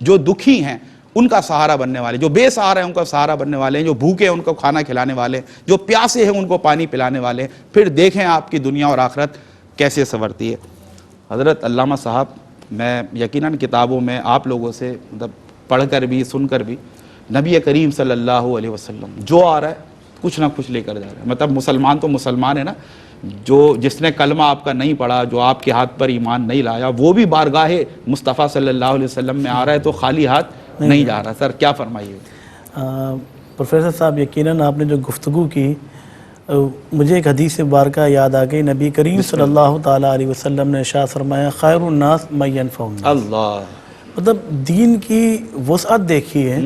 Speaker 1: جو دکھی ہیں ان کا سہارا بننے والے, جو بے سہارا ہیں ان کا سہارا بننے والے ہیں, جو بھوکے ہیں ان کو کھانا کھلانے والے ہیں, جو پیاسے ہیں ان کو پانی پلانے والے ہیں. پھر دیکھیں آپ کی دنیا اور آخرت کیسے سنورتی ہے. حضرت علامہ صاحب, میں یقیناً کتابوں میں آپ لوگوں سے مطلب پڑھ کر بھی سن کر بھی, نبی کریم صلی اللہ علیہ وسلم جو آ رہا ہے کچھ نہ کچھ لے کر جا رہا ہے. مطلب مسلمان تو مسلمان ہے نا, جس نے کلمہ آپ کا نہیں پڑھا, جو آپ کے ہاتھ پر ایمان نہیں لایا, وہ بھی بارگاہ مصطفیٰ صلی اللہ علیہ وسلم میں آ رہا ہے, تو خالی ہاتھ نہیں جا رہا. سر کیا فرمائیے؟
Speaker 3: پروفیسر صاحب, یقیناً آپ نے جو گفتگو کی, مجھے ایک حدیث مبارکہ یاد آ گئی. نبی کریم صلی اللہ تعالیٰ علیہ وسلم نے ارشاد فرمایا, خیر الناس من ينفع الناس. اللہ, مطلب دین کی وسعت دیکھی ہے.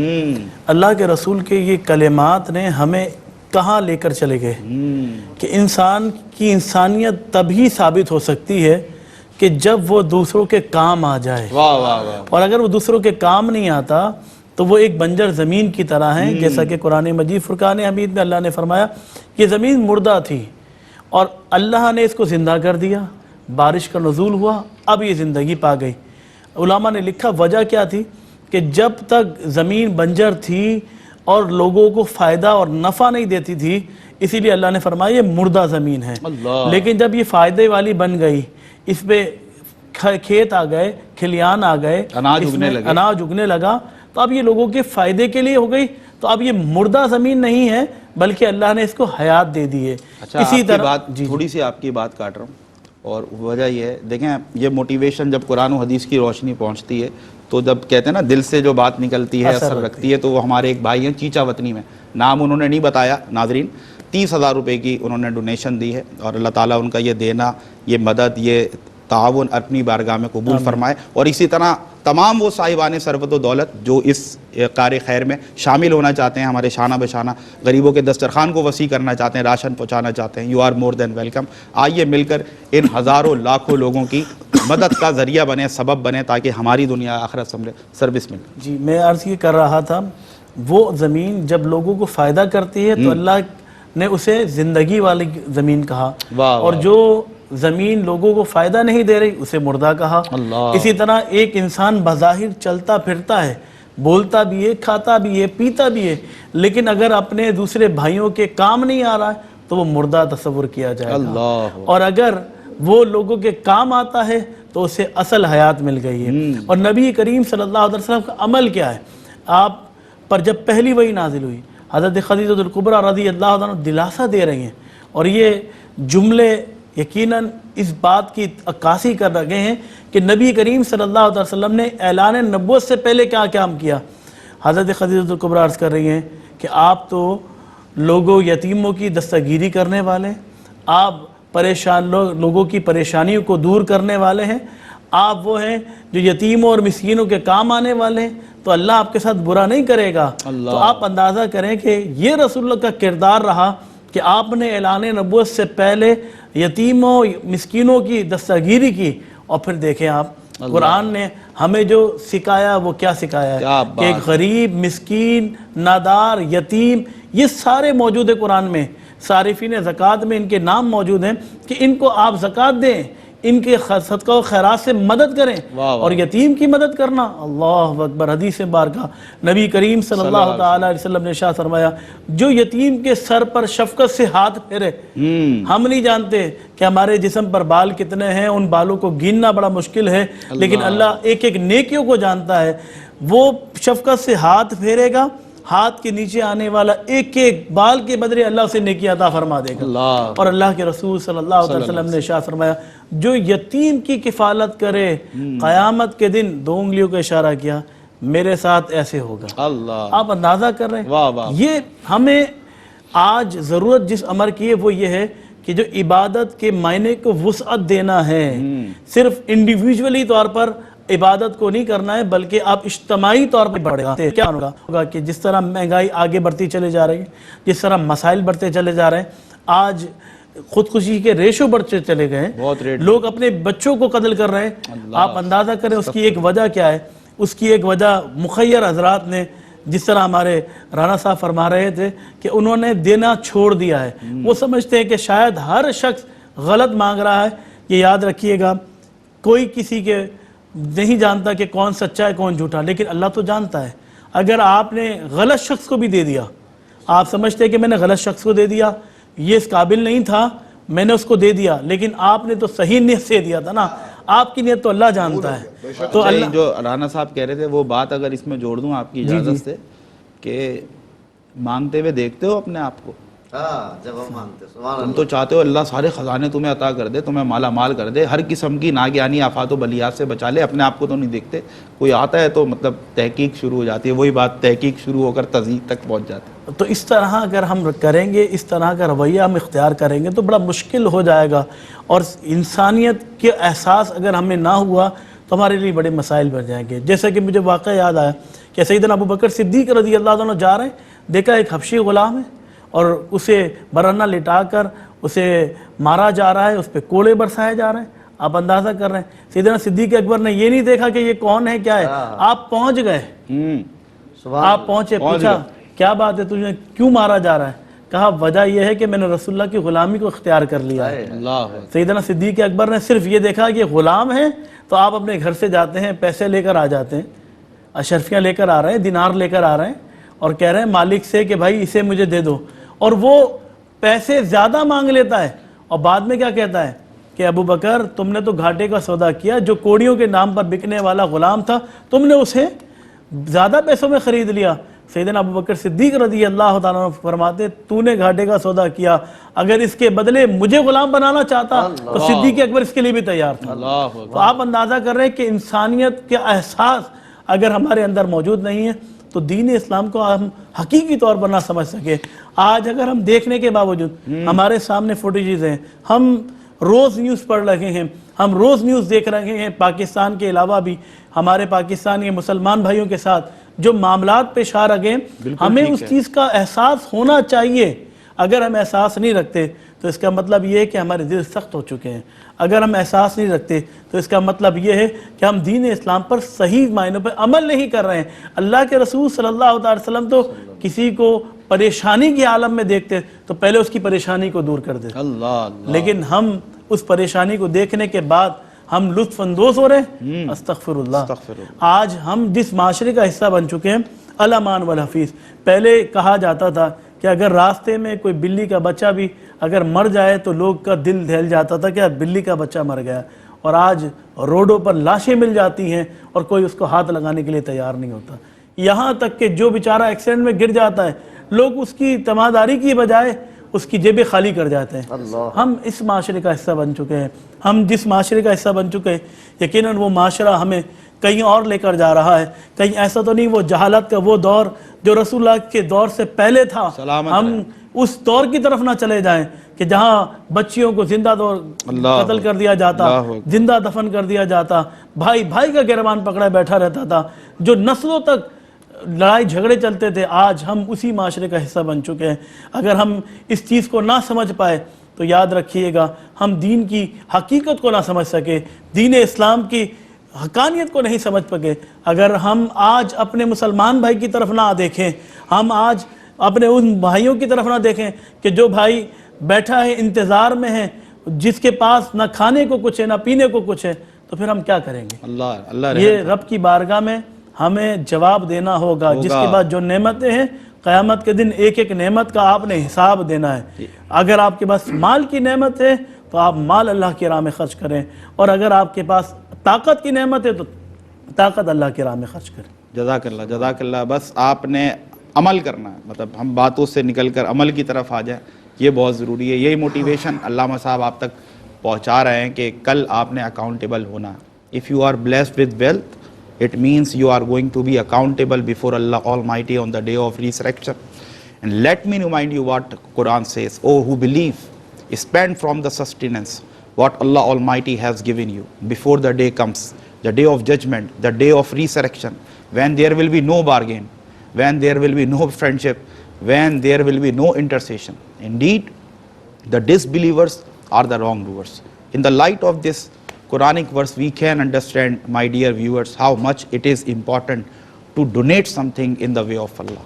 Speaker 3: اللہ کے رسول کے یہ کلمات نے ہمیں کہاں لے کر چلے گئے کہ انسان کی انسانیت تبھی ثابت ہو سکتی ہے کہ جب وہ دوسروں کے کام آ جائے. اور اگر وہ دوسروں کے کام نہیں آتا تو وہ ایک بنجر زمین کی طرح ہیں, جیسا کہ قرآن مجید فرقان حمید میں اللہ نے فرمایا کہ زمین مردہ تھی اور اللہ نے اس کو زندہ کر دیا, بارش کا نزول ہوا, اب یہ زندگی پا گئی. علماء نے لکھا وجہ کیا تھی کہ جب تک زمین بنجر تھی اور لوگوں کو فائدہ اور نفع نہیں دیتی تھی, اسی لیے اللہ نے فرمایا یہ مردہ زمین ہے. لیکن جب یہ فائدے والی بن گئی, اس پہ کھیت آ گئے, کھلیان آ گئے, اناج اگنے لگا, تو اب یہ لوگوں کے فائدے کے لیے ہو گئی. تو اب یہ مردہ زمین نہیں ہے بلکہ اللہ نے اس کو حیات دے دی ہے.
Speaker 1: اسی طرح تھوڑی سی آپ کی بات کاٹ رہا ہوں, اور وجہ یہ ہے, دیکھیں یہ موٹیویشن جب قرآن و حدیث کی روشنی پہنچتی ہے تو جب کہتے ہیں نا دل سے جو بات نکلتی ہے اثر رکھتی ہے, تو وہ ہمارے ایک بھائی ہیں چیچا وطنی میں, نام انہوں نے نہیں بتایا ناظرین, 30,000 روپے کی انہوں نے ڈونیشن دی ہے, اور اللہ تعالیٰ ان کا یہ دینا, یہ مدد, یہ تعاون اپنی بارگاہ میں قبول فرمائے. اور اسی طرح تمام وہ صاحبان ثروت و دولت جو اس کار خیر میں شامل ہونا چاہتے ہیں, ہمارے شانہ بشانہ غریبوں کے دسترخوان کو وسیع کرنا چاہتے ہیں, راشن پہنچانا چاہتے ہیں, you are more than welcome. آئیے مل کر ان ہزاروں لاکھوں لوگوں کی مدد کا ذریعہ بنے, سبب بنے, تاکہ ہماری دنیا آخرت سنبھلے. سر بسم اللہ.
Speaker 3: جی, میں عرض یہ کر رہا تھا, وہ زمین جب لوگوں کو فائدہ کرتی ہے تو اللہ نے اسے زندگی والی زمین کہا, اور جو زمین لوگوں کو فائدہ نہیں دے رہی اسے مردہ کہا. اسی طرح ایک انسان بظاہر چلتا پھرتا ہے, بولتا بھی ہے, کھاتا بھی ہے, پیتا بھی ہے, لیکن اگر اپنے دوسرے بھائیوں کے کام نہیں آ رہا ہے تو وہ مردہ تصور کیا جائے گا. اور اگر وہ لوگوں کے کام آتا ہے تو اسے اصل حیات مل گئی ہے۔ اور نبی کریم صلی اللہ علیہ وسلم کا عمل کیا ہے؟ آپ پر جب پہلی وحی نازل ہوئی، حضرت خدیجہ الکبریٰ رضی اللہ عنہ دلاسا دے رہی ہیں، اور یہ جملے یقیناً اس بات کی عکاسی کر رہے ہیں کہ نبی کریم صلی اللہ علیہ وسلم نے اعلان نبوت سے پہلے کیا کام کیا۔ حضرت خدیجہ الکبریٰ عرض کر رہی ہیں کہ آپ تو لوگوں یتیموں کی دستگیری کرنے والے، آپ پریشان لوگوں کی پریشانیوں کو دور کرنے والے ہیں، آپ وہ ہیں جو یتیموں اور مسکینوں کے کام آنے والے ہیں، تو اللہ آپ کے ساتھ برا نہیں کرے گا۔ تو آپ اندازہ کریں کہ یہ رسول اللہ کا کردار رہا کہ آپ نے اعلان نبوت سے پہلے یتیموں مسکینوں کی دستگیری کی، اور پھر دیکھیں آپ قرآن نے ہمیں جو سکھایا وہ کیا سکھایا ہے کہ ایک غریب، مسکین، نادار، یتیم، یہ سارے موجود ہے قرآن میں۔ صارفین زکوٰۃ میں ان کے نام موجود ہیں کہ ان کو آپ زکوٰۃ دیں، ان کے صدقہ و خیرات سے مدد کریں، اور یتیم کی مدد کرنا، اللہ اکبر۔ حدیث بارکہ نبی کریم صلی اللہ تعالی علیہ وسلم نے ارشاد فرمایا، جو یتیم کے سر پر شفقت سے ہاتھ پھیرے، ہم نہیں جانتے کہ ہمارے جسم پر بال کتنے ہیں، ان بالوں کو گننا بڑا مشکل ہے، لیکن اللہ ایک ایک نیکیوں کو جانتا ہے، وہ شفقت سے ہاتھ پھیرے گا، ہاتھ کے نیچے آنے والا ایک ایک بال کے بدلے اللہ اسے نیکی عطا فرما دے گا۔ اور اللہ کے رسول صلی اللہ علیہ وسلم نے ارشاد فرمایا، جو یتیم کی کفالت کرے قیامت کے دن، 2 انگلیوں کا اشارہ کیا، میرے ساتھ ایسے ہوگا۔ آپ اندازہ کر رہے ہیں، یہ ہمیں آج ضرورت جس امر کی ہے وہ یہ ہے کہ جو عبادت کے معنی کو وسعت دینا ہے، صرف انڈیویجولی طور پر عبادت کو نہیں کرنا ہے، بلکہ آپ اجتماعی طور پر بڑھے گا۔ کیا ہوگا کہ جس طرح مہنگائی آگے بڑھتی چلے جا رہی ہے، جس طرح مسائل بڑھتے چلے جا رہے ہیں، آج خودکشی کے ریشو بڑھتے چلے گئے ہیں، لوگ اپنے بچوں کو قتل کر رہے ہیں۔ آپ اندازہ کریں اس کی ایک وجہ کیا ہے؟ اس کی ایک وجہ مخیر حضرات نے، جس طرح ہمارے رانا صاحب فرما رہے تھے کہ انہوں نے دینا چھوڑ دیا ہے۔ وہ سمجھتے ہیں کہ شاید ہر شخص غلط مانگ رہا ہے۔ یہ یاد رکھیے گا، کوئی کسی کے نہیں جانتا کہ کون سچا ہے کون جھوٹا، لیکن اللہ تو جانتا ہے۔ اگر آپ نے غلط شخص کو بھی دے دیا، آپ سمجھتے ہیں کہ میں نے غلط شخص کو دے دیا، یہ اس قابل نہیں تھا، میں نے اس کو دے دیا، لیکن آپ نے تو صحیح نیت سے دیا تھا نا، آپ کی نیت تو اللہ جانتا ہے۔ تو اللہ
Speaker 1: جو رانا صاحب کہہ رہے تھے وہ بات اگر اس میں جوڑ دوں آپ کی اجازت سے، کہ مانگتے ہوئے دیکھتے ہو اپنے آپ کو؟
Speaker 2: جب ہم مانتے
Speaker 1: تم تو چاہتے ہو اللہ سارے خزانے تمہیں عطا کر دے، تمہیں مالا مال کر دے، ہر قسم کی ناگہانی آفات و بلیات سے بچا لے، اپنے آپ کو تو نہیں دیکھتے۔ کوئی آتا ہے تو مطلب تحقیق شروع ہو جاتی ہے، وہی بات تحقیق شروع ہو کر تصدیق تک پہنچ جاتی ہے۔
Speaker 3: تو اس طرح اگر ہم کریں گے، اس طرح کا رویہ ہم اختیار کریں گے تو بڑا مشکل ہو جائے گا، اور انسانیت کے احساس اگر ہمیں نہ ہوا تو ہمارے لیے بڑے مسائل بڑھ جائیں گے۔ جیسے کہ مجھے واقعہ یاد آیا کہ سیدنا ابو بکر صدیق رضی اللہ عنہ جا رہے ہیں، دیکھا ایک حبشی غلام ہے اور اسے برہنہ لٹا کر اسے مارا جا رہا ہے، اس پہ کوڑے برسائے جا رہے ہیں۔ آپ اندازہ کر رہے ہیں، سیدنا صدیق اکبر نے یہ نہیں دیکھا کہ یہ کون ہے کیا ہے، آپ پہنچ گئے، آپ پہنچے، پوچھا کیا بات ہے، تجھے کیوں مارا جا رہا ہے؟ کہا وجہ یہ ہے کہ میں نے رسول اللہ کی غلامی کو اختیار کر لیا ہے۔ سیدنا صدیق اکبر نے صرف یہ دیکھا کہ غلام ہے، تو آپ اپنے گھر سے جاتے ہیں، پیسے لے کر آ جاتے ہیں، اشرفیاں لے کر آ رہے ہیں، دینار لے کر آ رہے ہیں، اور کہہ رہے ہیں مالک سے کہ بھائی اسے مجھے دے دو، اور وہ پیسے زیادہ مانگ لیتا ہے، اور بعد میں کیا کہتا ہے کہ ابو بکر تم نے تو گھاٹے کا سودا کیا، جو کوڑیوں کے نام پر بکنے والا غلام تھا تم نے اسے زیادہ پیسوں میں خرید لیا۔ سیدنا ابو بکر صدیق رضی اللہ تعالیٰ عنہ فرماتے تو نے گھاٹے کا سودا کیا، اگر اس کے بدلے مجھے غلام بنانا چاہتا تو صدیق اکبر اس کے لیے بھی تیار تھا۔ تو آپ اندازہ کر رہے ہیں کہ انسانیت کا احساس اگر ہمارے اندر موجود نہیں ہے تو دین اسلام کو ہم حقیقی طور پر نہ سمجھ سکے۔ آج اگر ہم دیکھنے کے باوجود ہمارے سامنے فوٹیجز ہیں، ہم روز نیوز پڑھ رہے ہیں، ہم روز نیوز دیکھ رہے ہیں، پاکستان کے علاوہ بھی ہمارے پاکستان کے مسلمان بھائیوں کے ساتھ جو معاملات پیش آ رہے ہیں، ہمیں اس چیز کا احساس ہونا چاہیے۔ اگر ہم احساس نہیں رکھتے تو اس کا مطلب یہ ہے کہ ہمارے دل سخت ہو چکے ہیں۔ اگر ہم احساس نہیں رکھتے تو اس کا مطلب یہ ہے کہ ہم دین اسلام پر صحیح معنوں پر عمل نہیں کر رہے ہیں۔ اللہ کے رسول صلی اللہ علیہ وسلم تو کسی کو پریشانی کے عالم میں دیکھتے تو پہلے اس کی پریشانی کو دور کر دیتے، لیکن ہم اس پریشانی کو دیکھنے کے بعد ہم لطف اندوز ہو رہے ہیں۔ استغفر اللہ۔ آج ہم جس معاشرے کا حصہ بن چکے ہیں، الامان والحفیظ، پہلے کہا جاتا تھا کہ اگر راستے میں کوئی بلی کا بچہ بھی اگر مر جائے تو لوگ کا دل دہل جاتا تھا کہ بلی کا بچہ مر گیا، اور آج روڈوں پر لاشیں مل جاتی ہیں اور کوئی اس کو ہاتھ لگانے کے لیے تیار نہیں ہوتا. یہاں تک کہ جو بیچارہ ایکسیڈنٹ میں گر جاتا ہے لوگ اس کی تماداری کی بجائے اس کی جیبیں خالی کر جاتے ہیں. ہم اس معاشرے کا حصہ بن چکے ہیں. ہم جس معاشرے کا حصہ بن چکے ہیں یقیناً وہ معاشرہ ہمیں کہیں اور لے کر جا رہا ہے. کہیں ایسا تو نہیں وہ جہالت کا وہ دور جو رسول اللہ کے دور سے پہلے تھا، ہم اس دور کی طرف نہ چلے جائیں کہ جہاں بچیوں کو زندہ قتل کر دیا جاتا، زندہ دفن کر دیا جاتا، بھائی بھائی کا گربان پکڑا بیٹھا رہتا تھا، جو نسلوں تک لڑائی جھگڑے چلتے تھے. آج ہم اسی معاشرے کا حصہ بن چکے ہیں. اگر ہم اس چیز کو نہ سمجھ پائے تو یاد رکھیے گا ہم دین کی حقیقت کو نہ سمجھ سکے، دین اسلام کی حقانیت کو نہیں سمجھ پکے. اگر ہم آج اپنے مسلمان بھائی کی طرف نہ دیکھیں، ہم آج اپنے ان بھائیوں کی طرف نہ دیکھیں کہ جو بھائی بیٹھا ہے انتظار میں ہے، جس کے پاس نہ کھانے کو کچھ ہے نہ پینے کو کچھ ہے، تو پھر ہم کیا کریں گے؟ یہ رب کی بارگاہ میں ہمیں جواب دینا ہوگا. جس کے بعد جو نعمتیں ہیں قیامت کے دن ایک ایک نعمت کا آپ نے حساب دینا ہے. اگر آپ کے پاس مال کی نعمت ہے تو آپ مال اللہ کی راہ میں خرچ کریں، اور اگر آپ کے پاس طاقت کی نعمت ہے تو طاقت اللہ کی راہ میں خرچ کریں.
Speaker 1: جزاک اللہ، جزاک اللہ. بس آپ نے عمل کرنا ہے، مطلب ہم باتوں سے نکل کر عمل کی طرف آ جائیں، یہ بہت ضروری ہے. یہی موٹیویشن علامہ صاحب آپ تک پہنچا رہے ہیں کہ کل آپ نے اکاؤنٹیبل ہونا. If you are blessed with wealth, it means you are going to be accountable before Allah Almighty on the day of resurrection. And let me remind you what Quran says. Oh, who believe, spend from the sustenance what Allah Almighty has given you before the day comes, the day of judgment, the day of resurrection, when there will be no bargain, when there will be no friendship, when there will be no intercession. Indeed, the disbelievers are the wrongdoers. In the light of this Quranic verse, we can understand, my dear viewers, how much it is important to donate something in the way of Allah.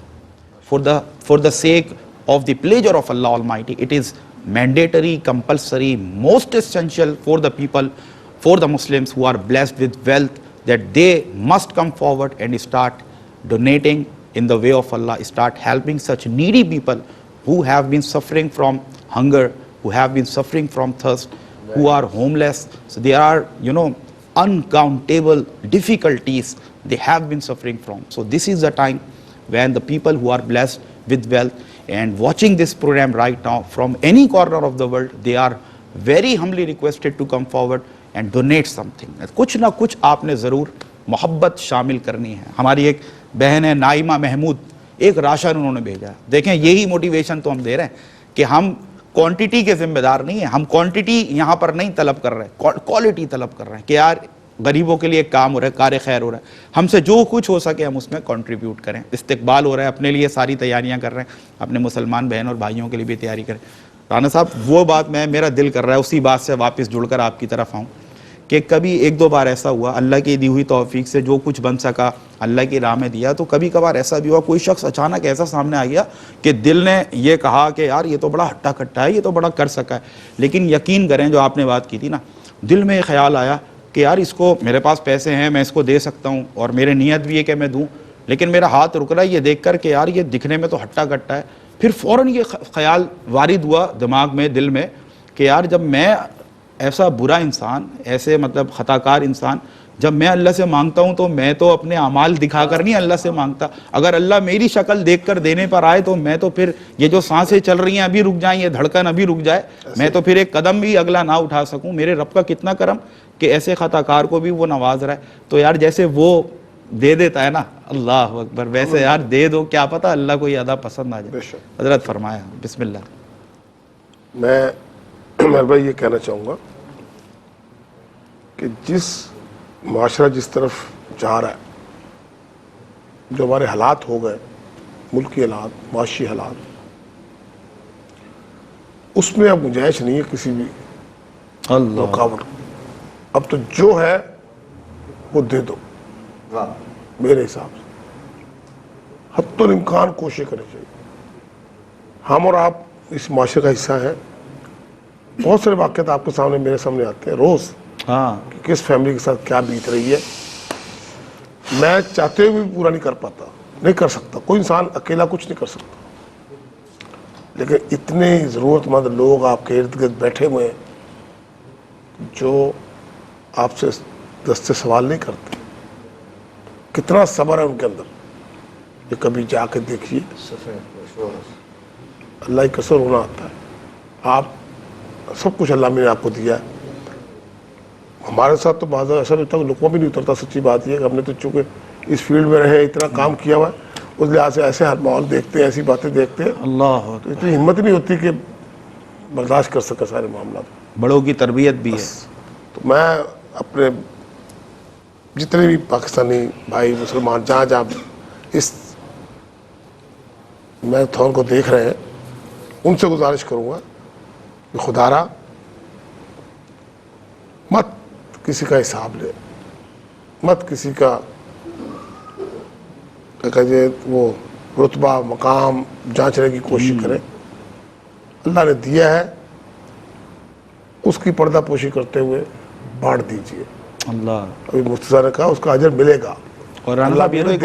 Speaker 1: For the sake of the pleasure of Allah Almighty, it is mandatory, compulsory, most essential for the people, for the Muslims who are blessed with wealth, that they must come forward and start donating in the way of Allah, start helping such needy people who have been suffering from hunger, who have been suffering from thirst, who are homeless. So there are, uncountable difficulties they have been suffering from. So this is the time when the people who are blessed with wealth and watching this program right now from any corner of the world, they are very humbly requested to come forward and donate something. کچھ نہ کچھ آپ نے ضرور محبت شامل کرنی ہے. ہماری ایک بہن ہے نائمہ محمود، ایک راشن انہوں نے بھیجا. دیکھیں یہی موٹیویشن تو ہم دے رہے ہیں کہ ہم کوانٹیٹی کے ذمہ دار نہیں ہیں، ہم کوانٹیٹی یہاں پر نہیں طلب کر رہے ہیں، کوالٹی طلب کر رہے ہیں کہ یار غریبوں کے لیے کام ہو رہا ہے، کار خیر ہو رہا ہے، ہم سے جو کچھ ہو سکے ہم اس میں کنٹریبیوٹ کریں. استقبال ہو رہا ہے، اپنے لیے ساری تیاریاں کر رہے ہیں، اپنے مسلمان بہن اور بھائیوں کے لیے بھی تیاری کریں. رانا صاحب وہ بات میرا دل کر رہا ہے اسی بات سے واپس جڑ کر آپ کی طرف آؤں کہ کبھی ایک دو بار ایسا ہوا اللہ کی دی ہوئی توفیق سے جو کچھ بن سکا اللہ کی راہ میں دیا، تو کبھی کبھار ایسا بھی ہوا کوئی شخص اچانک ایسا سامنے آ گیا کہ دل نے یہ کہا کہ یار یہ تو بڑا ہٹا کٹا ہے، یہ تو بڑا کر سکا ہے. لیکن یقین کریں جو آپ نے بات کی تھی نا، دل میں یہ خیال آیا کہ یار اس کو میرے پاس پیسے ہیں، میں اس کو دے سکتا ہوں اور میرے نیت بھی ہے کہ میں دوں، لیکن میرا ہاتھ رک رہا ہے یہ دیکھ کر کہ یار یہ دکھنے میں تو ہٹا کٹا ہے. پھر فوراً یہ خیال وارد ہوا دماغ میں، دل میں کہ یار جب میں ایسا برا انسان، ایسے خطا کار انسان، جب میں اللہ سے مانگتا ہوں تو میں تو اپنے اعمال دکھا کر نہیں اللہ سے مانگتا. اگر اللہ میری شکل دیکھ کر دینے پر آئے تو میں تو پھر یہ جو سانسیں چل رہی ہیں ابھی رک جائیں، یہ دھڑکن ابھی رک جائے، میں تو پھر ایک قدم بھی اگلا نہ اٹھا سکوں. میرے رب کا کتنا کرم کہ ایسے خطا کار کو بھی وہ نواز رہا ہے. تو یار جیسے وہ دے دیتا ہے نا، اللہ اکبر، ویسے یار دے دو، کیا پتہ اللہ کو یہ ادا پسند آ جائے. حضرت فرمایا بسم اللہ.
Speaker 4: میں بھائی یہ کہنا چاہوں گا کہ جس معاشرہ جس طرف جا رہا ہے، جو ہمارے حالات ہو گئے، ملکی حالات، معاشی حالات، اس میں اب گنجائش نہیں ہے کسی بھی رکاوٹ. اب تو جو ہے وہ دے دو میرے حساب سے. حتی الامکان کوشش کرنی چاہیے. ہم اور آپ اس معاشرے کا حصہ ہیں. بہت سارے واقعات آپ کے سامنے میرے سامنے آتے ہیں روز کہ کس فیملی کے ساتھ کیا بیت رہی ہے. میں چاہتے ہوئے بھی پورا نہیں کر پاتا، نہیں کر سکتا. کوئی انسان اکیلا کچھ نہیں کر سکتا. لیکن اتنے ضرورت مند لوگ آپ کے ارد گرد بیٹھے ہوئے ہیں جو آپ سے دستے سوال نہیں کرتے. کتنا صبر ہے ان کے اندر. یہ کبھی جا کے دیکھیے, اللہ کی قسم رونا آتا ہے. آپ سب کچھ اللہ نے آپ کو دیا ہے. ہمارے ساتھ تو بعض ایسا نہیں ہوتا, لوگوں بھی نہیں اترتا. سچی بات یہ ہے کہ ہم نے تو چونکہ اس فیلڈ میں رہے, اتنا کام کیا ہوا ہے, اس لحاظ سے ایسے ہر ماحول دیکھتے ہیں, ایسی باتیں دیکھتے ہیں,
Speaker 3: اللہ
Speaker 4: تو اتنی ہمت نہیں ہوتی کہ برداشت کر سکے سارے معاملات.
Speaker 1: بڑوں کی تربیت بھی ہے.
Speaker 4: تو میں اپنے جتنے بھی پاکستانی بھائی مسلمان جہاں جہاں اس میراتھن کو دیکھ رہے ہیں, ان سے گزارش کروں گا کہ خدا را مت کسی کا حساب لے, مت کسی کا کہیے وہ رتبہ مقام جانچنے کی کوشش کرے. اللہ نے دیا ہے, اس کی پردہ پوشی کرتے ہوئے بانٹ دیجئے.
Speaker 1: اللہ.
Speaker 4: ابھی مفتی صاحب نے کہا اس کا اجر ملے گا.
Speaker 1: اور رانا صاحب یہ تو ایک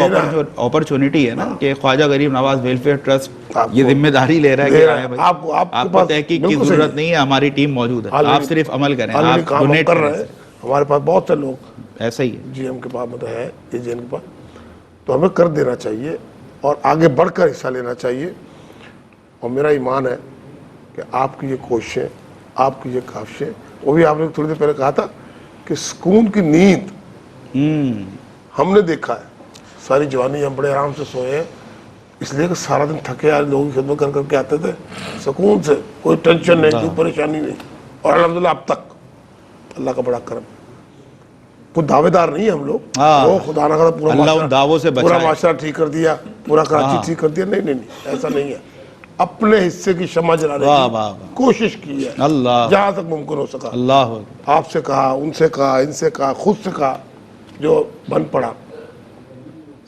Speaker 1: اپرچونٹی ہے نا کہ خواجہ غریب نواز ویلفیئر ٹرسٹ یہ ذمہ داری لے رہا ہے کہ آئے بھائی آپ کو تحقیق کی ضرورت نہیں ہے, ہماری ٹیم موجود ہے, آپ صرف عمل کریں, آپ ڈونیٹ
Speaker 4: کر رہے ہیں. ہمارے پاس بہت سے لوگ
Speaker 1: ایسا ہی ہے
Speaker 4: جی ایم کے پاس مطلب ہے, اے جی این کے پاس, تو ہمیں کر دینا چاہیے اور آگے بڑھ کر حصہ لینا چاہیے. اور میرا ایمان ہے کہ آپ کی یہ کوششیں, آپ کی یہ کاوشیں, وہ بھی آپ نے تھوڑی دیر پہلے کہا تھا کہ سکون کی نیند ہم نے دیکھا ہے. ساری جوانی ہم بڑے آرام سے سوئے ہیں, اس لیے کہ سارا دن تھکے آئے لوگوں کی خدمت کر کر کے آتے تھے سکون سے, کوئی ٹینشن نہیں, کوئی پریشانی نہیں. اور الحمدللہ اب تک اللہ کا بڑا کرم. کوئی دعوے دار نہیں ہے ہم لوگ, وہ خدا نہ خدا پورا معاشرہ ٹھیک کر دیا, پورا کراچی ٹھیک کر دیا, نہیں نہیں نہیں, ایسا نہیں ہے. اپنے حصے کی شمع جلانے کی کوشش کی ہے جہاں تک ممکن ہو سکا.
Speaker 1: اللہ
Speaker 4: آپ سے کہا, ان سے کہا, ان سے کہا, خود سے کہا, جو بن پڑا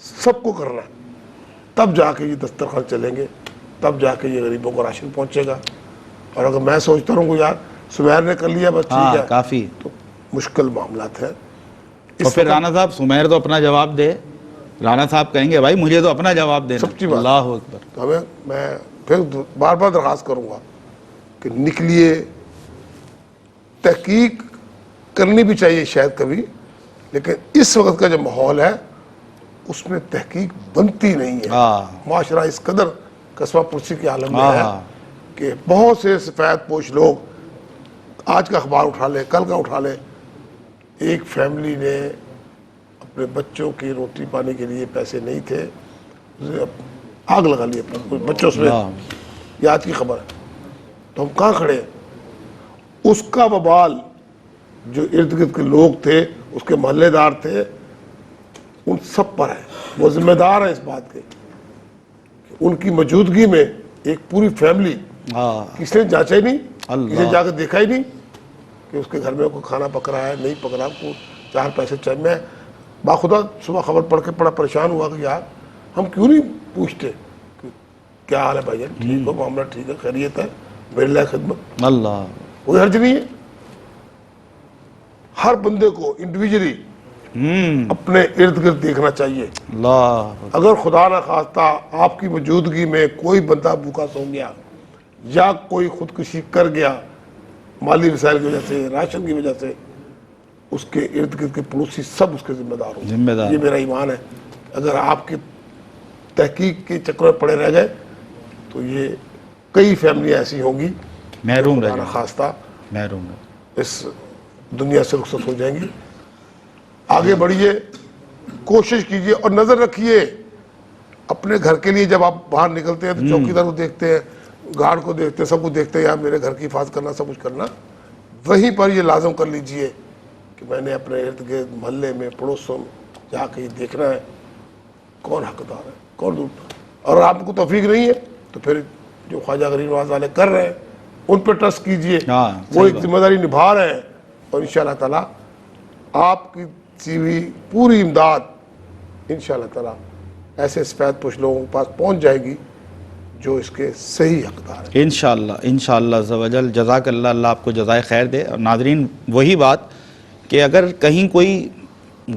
Speaker 4: سب کو کرنا ہے. تب جا کے یہ دسترخوان چلیں گے, تب جا کے یہ غریبوں کو راشن پہنچے گا. اور اگر میں سوچتا رہوں یار سمیر نے کر لیا بس ٹھیک ہے,
Speaker 1: کافی,
Speaker 4: تو مشکل معاملات ہیں.
Speaker 1: اور پھر رانا صاحب سمیر تو اپنا جواب دے, رانا صاحب کہیں گے بھائی مجھے تو اپنا جواب دینا.
Speaker 4: سچی بات.
Speaker 1: اللہ اکبر.
Speaker 4: تو ہمیں میں پھر بار بار درخواست کروں گا کہ نکلیے. تحقیق کرنی بھی چاہیے شاید کبھی, لیکن اس وقت کا جو ماحول ہے اس میں تحقیق بنتی نہیں ہے. معاشرہ اس قدر قصبہ پرسی کے عالم میں ہے کہ بہت سے سفید پوش لوگ, آج کا اخبار اٹھا لے, کل کا اٹھا لے, ایک فیملی نے اپنے بچوں کی روٹی پانی کے لیے پیسے نہیں تھے, آگ لگا لی اپنے بچوں سے. یہ آج کی خبر ہے. تو ہم کہاں کھڑے ہیں؟ اس کا وبال جو ارد گرد کے لوگ تھے, اس کے محلے دار تھے, ان سب پر ہے. وہ ذمہ دار ہیں اس بات کے کہ ان کی موجودگی میں ایک پوری فیملی, کسی نے جانچا ہی نہیں, کسی نے جا کے دیکھا ہی نہیں کہ اس کے گھر میں کوئی کھانا پک رہا ہے نہیں پک رہا, کو 4 پیسے چاہیے. میں باخدا صبح خبر پڑھ کے بڑا پریشان ہوا کہ یار ہم کیوں نہیں پوچھتے کہ کیا حال ہے بھائی جان, ٹھیک ہو, معاملہ ٹھیک ہے, خیریت ہے, میرے لیے خدمت.
Speaker 1: اللہ,
Speaker 4: کوئی حرج نہیں ہے. ہر بندے کو انڈیویجلی اپنے ارد گرد دیکھنا چاہیے. اگر خدا نہ خواستہ آپ کی موجودگی میں کوئی بندہ بھوکا سو گیا یا کوئی خودکشی کر گیا مالی وسائل کی وجہ سے, راشن کی وجہ سے, اس کے ارد گرد کے پڑوسی سب اس کے ذمہ دار ہوں. یہ میرا ایمان ہے. اگر آپ کی تحقیق کے چکر میں پڑے رہ گئے تو یہ کئی فیملی ایسی ہوں گی
Speaker 1: محروم
Speaker 4: خدا نہ خواستہ
Speaker 1: محروم
Speaker 4: اس دنیا سے رخصت ہو جائیں گی. آگے بڑھیے, کوشش کیجئے اور نظر رکھیے اپنے گھر کے لیے. جب آپ باہر نکلتے ہیں تو چوکیدار کو دیکھتے ہیں, گارڈ کو دیکھتے ہیں, سب کو دیکھتے ہیں, یار میرے گھر کی حفاظت کرنا, سب کچھ کرنا. وہیں پر یہ لازم کر لیجئے کہ میں نے اپنے ارد گرد محلے میں پڑوسوں میں جا کے یہ دیکھنا ہے کون حقدار ہے, کون دور. اور آپ کو توفیق نہیں ہے تو پھر جو خواجہ غریب نواز والے کر رہے ہیں ان پہ ٹرسٹ کیجئے, وہ ایک ذمہ داری نبھا رہے ہیں, اور انشاءاللہ تعالی آپ کی سی ہوئی پوری امداد انشاءاللہ تعالی ایسے سفید پوش لوگوں کے پاس پہنچ جائے گی جو اس کے صحیح حقدار ہیں.
Speaker 1: انشاءاللہ عز و جل. جزاک اللہ, اللہ آپ کو جزائے خیر دے. اور ناظرین وہی بات کہ اگر کہیں کوئی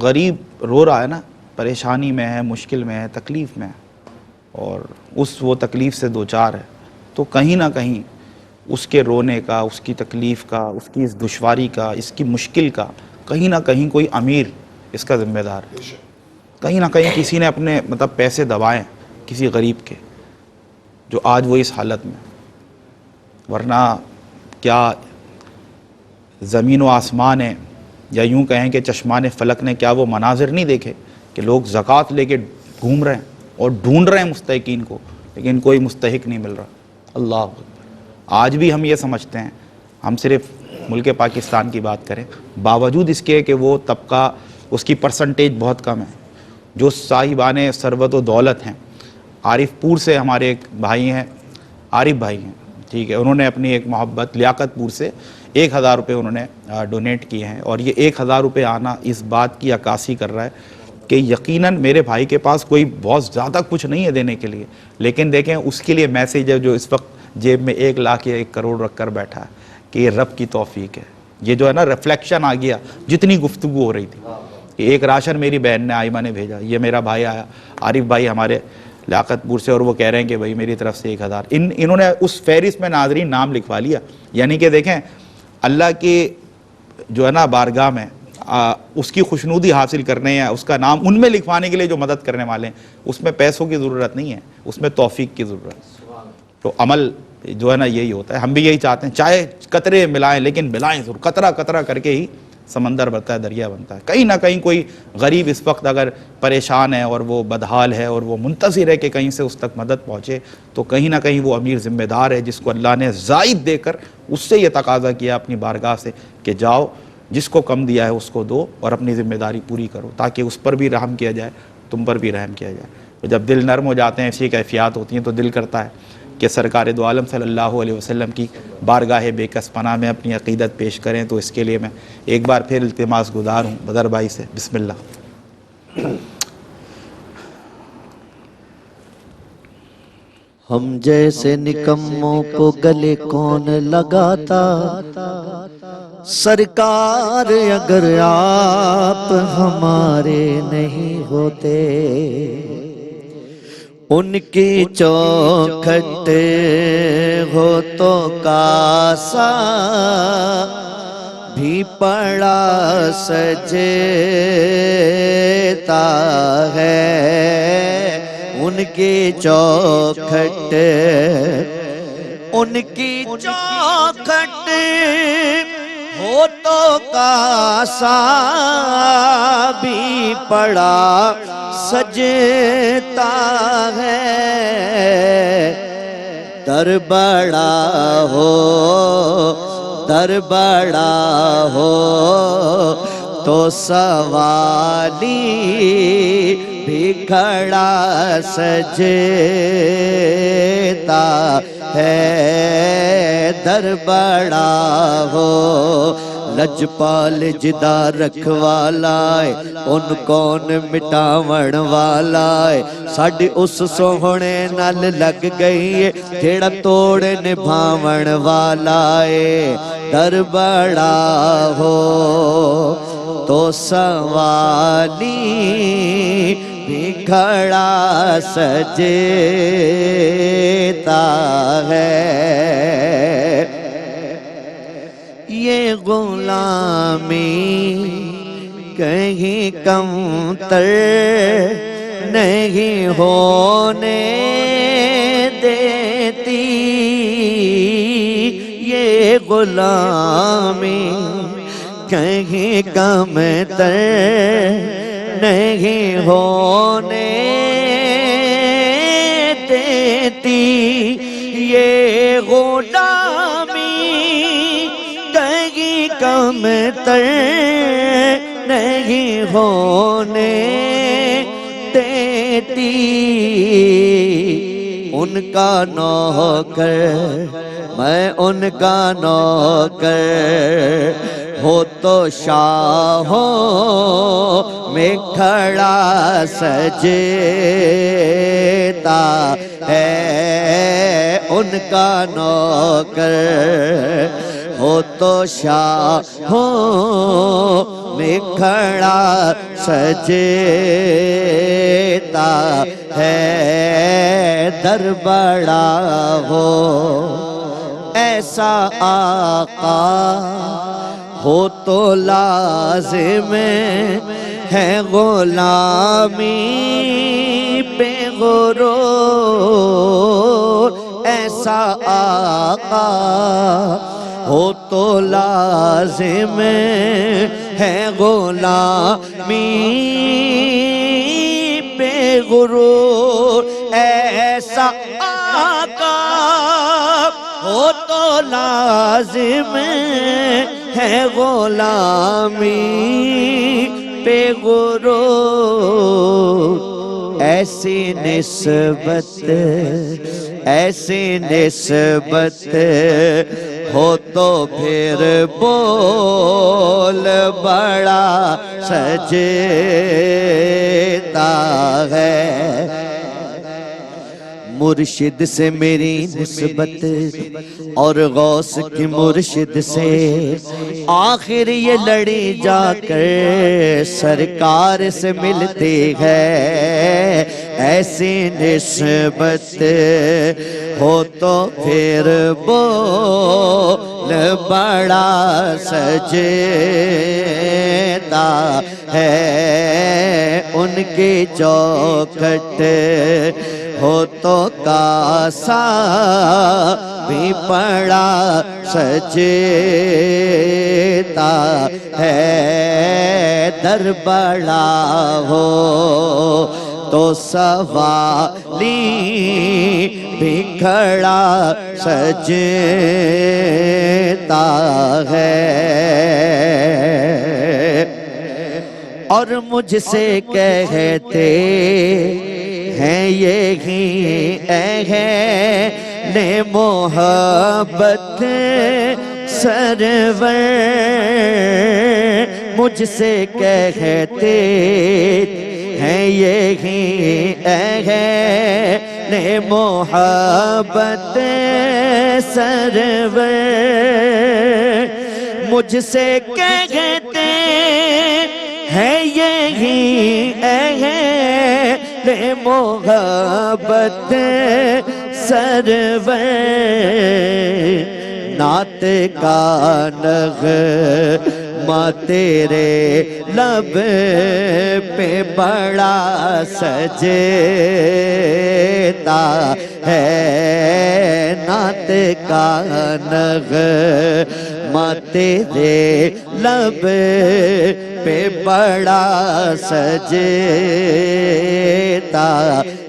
Speaker 1: غریب رو رہا ہے نا, پریشانی میں ہے, مشکل میں ہے, تکلیف میں ہے, اور وہ تکلیف سے دوچار ہے, تو کہیں نہ کہیں اس کے رونے کا، اس کی تکلیف کا، اس کی اس دشواری کا، اس کی مشکل کا کہیں نہ کہیں کوئی امیر اس کا ذمہ دار ہے. کہیں نہ کہیں کسی نے اپنے پیسے دبائیں کسی غریب کے، جو آج وہ اس حالت میں. ورنہ کیا زمین و آسمان ہے، یا یوں کہیں کہ چشمان فلک نے کیا وہ مناظر نہیں دیکھے کہ لوگ زکوٰۃ لے کے گھوم رہے ہیں اور ڈھونڈ رہے ہیں مستحقین کو، لیکن کوئی مستحق نہیں مل رہا. اللہ اکبر. آج بھی ہم یہ سمجھتے ہیں، ہم صرف ملک پاکستان کی بات کریں، باوجود اس کے کہ وہ طبقہ، اس کی پرسنٹیج بہت کم ہے، جو صاحبان ثروت و دولت ہیں. عارف پور سے ہمارے ایک بھائی ہیں، عارف بھائی ہیں، ٹھیک ہے، انہوں نے اپنی ایک محبت لیاقت پور سے 1000 روپے انہوں نے ڈونیٹ کیے ہیں، اور یہ 1000 روپے آنا اس بات کی عکاسی کر رہا ہے کہ یقیناً میرے بھائی کے پاس کوئی بہت زیادہ کچھ نہیں ہے دینے کے لیے، لیکن دیکھیں اس کے لیے میسیج ہے جو اس وقت جیب میں 1 لاکھ یا 1 کروڑ رکھ کر بیٹھا ہے کہ یہ رب کی توفیق ہے. یہ جو ہے نا ریفلیکشن آ گیا جتنی گفتگو ہو رہی تھی کہ ایک راشن میری بہن نے آئمہ نے بھیجا، یہ میرا بھائی آیا عارف بھائی ہمارے لیاقت پور سے، اور وہ کہہ رہے ہیں کہ بھائی میری طرف سے 1000. انہوں نے اس فہرست میں ناظرین نام لکھوا لیا. یعنی کہ دیکھیں اللہ کی جو ہے نا بارگاہ میں اس کی خوشنودی حاصل کرنے یا اس کا نام ان میں لکھوانے کے لیے جو مدد کرنے والے ہیں، اس میں پیسوں کی ضرورت نہیں ہے، اس میں توفیق کی ضرورت ہے. تو عمل جو ہے نا یہی ہوتا ہے. ہم بھی یہی چاہتے ہیں، چاہے قطرے ملائیں لیکن ملائیں ضرور. قطرہ قطرہ کر کے ہی سمندر بنتا ہے، دریا بنتا ہے. کہیں نہ کہیں کوئی غریب اس وقت اگر پریشان ہے اور وہ بدحال ہے اور وہ منتظر ہے کہ کہیں سے اس تک مدد پہنچے، تو کہیں نہ کہیں وہ امیر ذمہ دار ہے جس کو اللہ نے زائد دے کر اس سے یہ تقاضا کیا اپنی بارگاہ سے کہ جاؤ جس کو کم دیا ہے اس کو دو اور اپنی ذمہ داری پوری کرو، تاکہ اس پر بھی رحم کیا جائے، تم پر بھی رحم کیا جائے. تو جب دل نرم ہو جاتے ہیں، ایسی کیفیات ہوتی ہیں، تو دل کرتا ہے کہ سرکار دو عالم صلی اللہ علیہ وسلم کی بارگاہ بے کس پناہ میں اپنی عقیدت پیش کریں. تو اس کے لیے میں ایک بار پھر التماس گزار ہوں بدر بھائی سے. بسم اللہ.
Speaker 2: ہم جیسے نکموں کو گلے کون لگاتا، سرکار اگر آپ ہمارے نہیں ہوتے، ان کی چوکھٹ ہو تو کاسا بھی پڑا سجتا ہے. ان کی چوکھٹ، ان کی چوکھٹ ہو تو کاسا بھی پڑا سجتا ہے. در بڑا ہو، در بڑا ہو تو سوالی بھی کھڑا سجتا ہے. در بڑا ہو لجپال جدا رکھوالائے، ان کون مٹاون والائے. ساڑی اس سوہنے نال لگ گئی جیڑا توڑ نبھاون والائے. در بڑا ہو تو سوالی بھی کھڑا سجتا ہے. یہ غلامی کہیں کم تر نہیں ہونے دیتی. یہ غلامی کہیں کم تر نہیں ہونے دیتی. یہ غلامی کہیں کم تر نہیں ہونے دیتی. ان کا نوکر میں ان کا نوکر ہو تو شاہوں میں کھڑا سجتا ہے. ان کا نوکر ہو تو شاہوں میں کھڑا سجتا ہے در بڑا ہو ایسا آقا ہو تو لازم ہے غلامی پہ غرور ایسا آقا ہو تو لازم ہے غلامی پہ غرور ایسا آقا ہو تو لازم ہے غلامی پہ غرور ایسی نسبت ہو تو پھر بول بڑا سجتا ہے مرشد سے میری نسبت اور غوث کی مرشد سے آخر یہ لڑی جا کر سرکار سے ملتی ہے ایسی نسبت ہو تو پھر بول بڑا سجتا ہے ان کی چوکھٹ ہو تو کاسا بھی پڑا سجتا ہے در بڑا ہو تو سوالی بھی کھڑا سجتا ہے اور مجھ سے کہتے ہیں یہی اہل محبت سرور مجھ سے کہتے ہیں یہی اہل محبت سرور مجھ سے کہتے ہیں یہی اہل محبت سرور نعت کا نغمہ تیرے لب پہ بڑا سجتا ہے نعت کا نغمہ تیرے لب پہ بڑا سجتا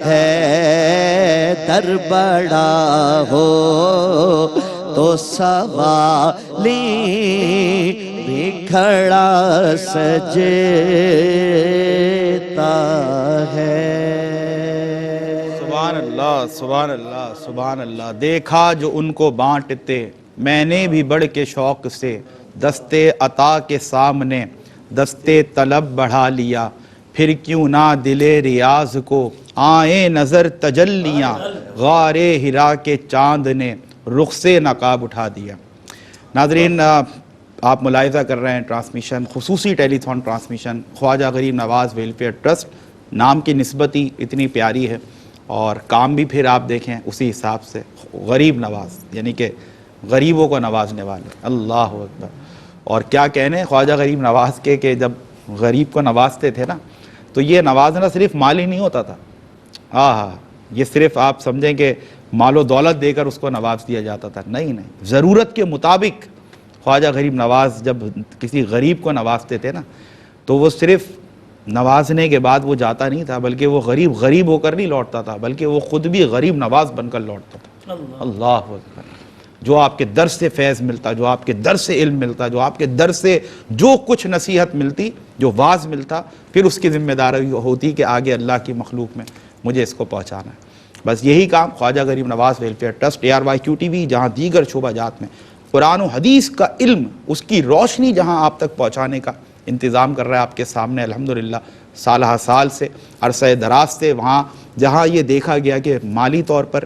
Speaker 2: ہے در بڑا ہو تو سوالی بھی کھڑا سجتا ہے
Speaker 1: سبحان اللہ سبحان اللہ سبحان اللہ دیکھا جو ان کو بانٹتے میں نے بھی بڑھ کے شوق سے دستے عطا کے سامنے دستے طلب بڑھا لیا پھر کیوں نہ دلے ریاض کو آئیں نظر تجلیاں غار ہرا کے چاند نے رخ سے نقاب اٹھا دیا ناظرین آپ ملاحظہ کر رہے ہیں ٹرانسمیشن خصوصی ٹیلی تھون ٹرانسمیشن خواجہ غریب نواز ویلفیئر ٹرسٹ نام کی نسبت ہی اتنی پیاری ہے اور کام بھی پھر آپ دیکھیں اسی حساب سے غریب نواز یعنی کہ غریبوں کو نوازنے والے اللہ اکبر اور کیا کہنے خواجہ غریب نواز کے کہ جب غریب کو نوازتے تھے نا تو یہ نوازنا صرف مالی نہیں ہوتا تھا یہ صرف آپ سمجھیں کہ مال و دولت دے کر اس کو نواز دیا جاتا تھا نہیں ضرورت کے مطابق خواجہ غریب نواز جب کسی غریب کو نوازتے تھے نا تو وہ صرف نوازنے کے بعد وہ جاتا نہیں تھا بلکہ وہ غریب ہو کر نہیں لوٹتا تھا بلکہ وہ خود بھی غریب نواز بن کر لوٹتا تھا اللہ اکبر جو آپ کے در سے فیض ملتا جو آپ کے در سے علم ملتا جو آپ کے در سے جو کچھ نصیحت ملتی جو واعظ ملتا پھر اس کی ذمہ داری ہوتی کہ آگے اللہ کی مخلوق میں مجھے اس کو پہنچانا ہے بس یہی کام خواجہ Gharib Nawaz welfare trust ARYQTV جہاں دیگر شعبہ جات میں قرآن و حدیث کا علم اس کی روشنی جہاں آپ تک پہنچانے کا انتظام کر رہا ہے آپ کے سامنے الحمدللہ سالہ سال سے عرصہ دراز سے وہاں جہاں یہ دیکھا گیا کہ مالی طور پر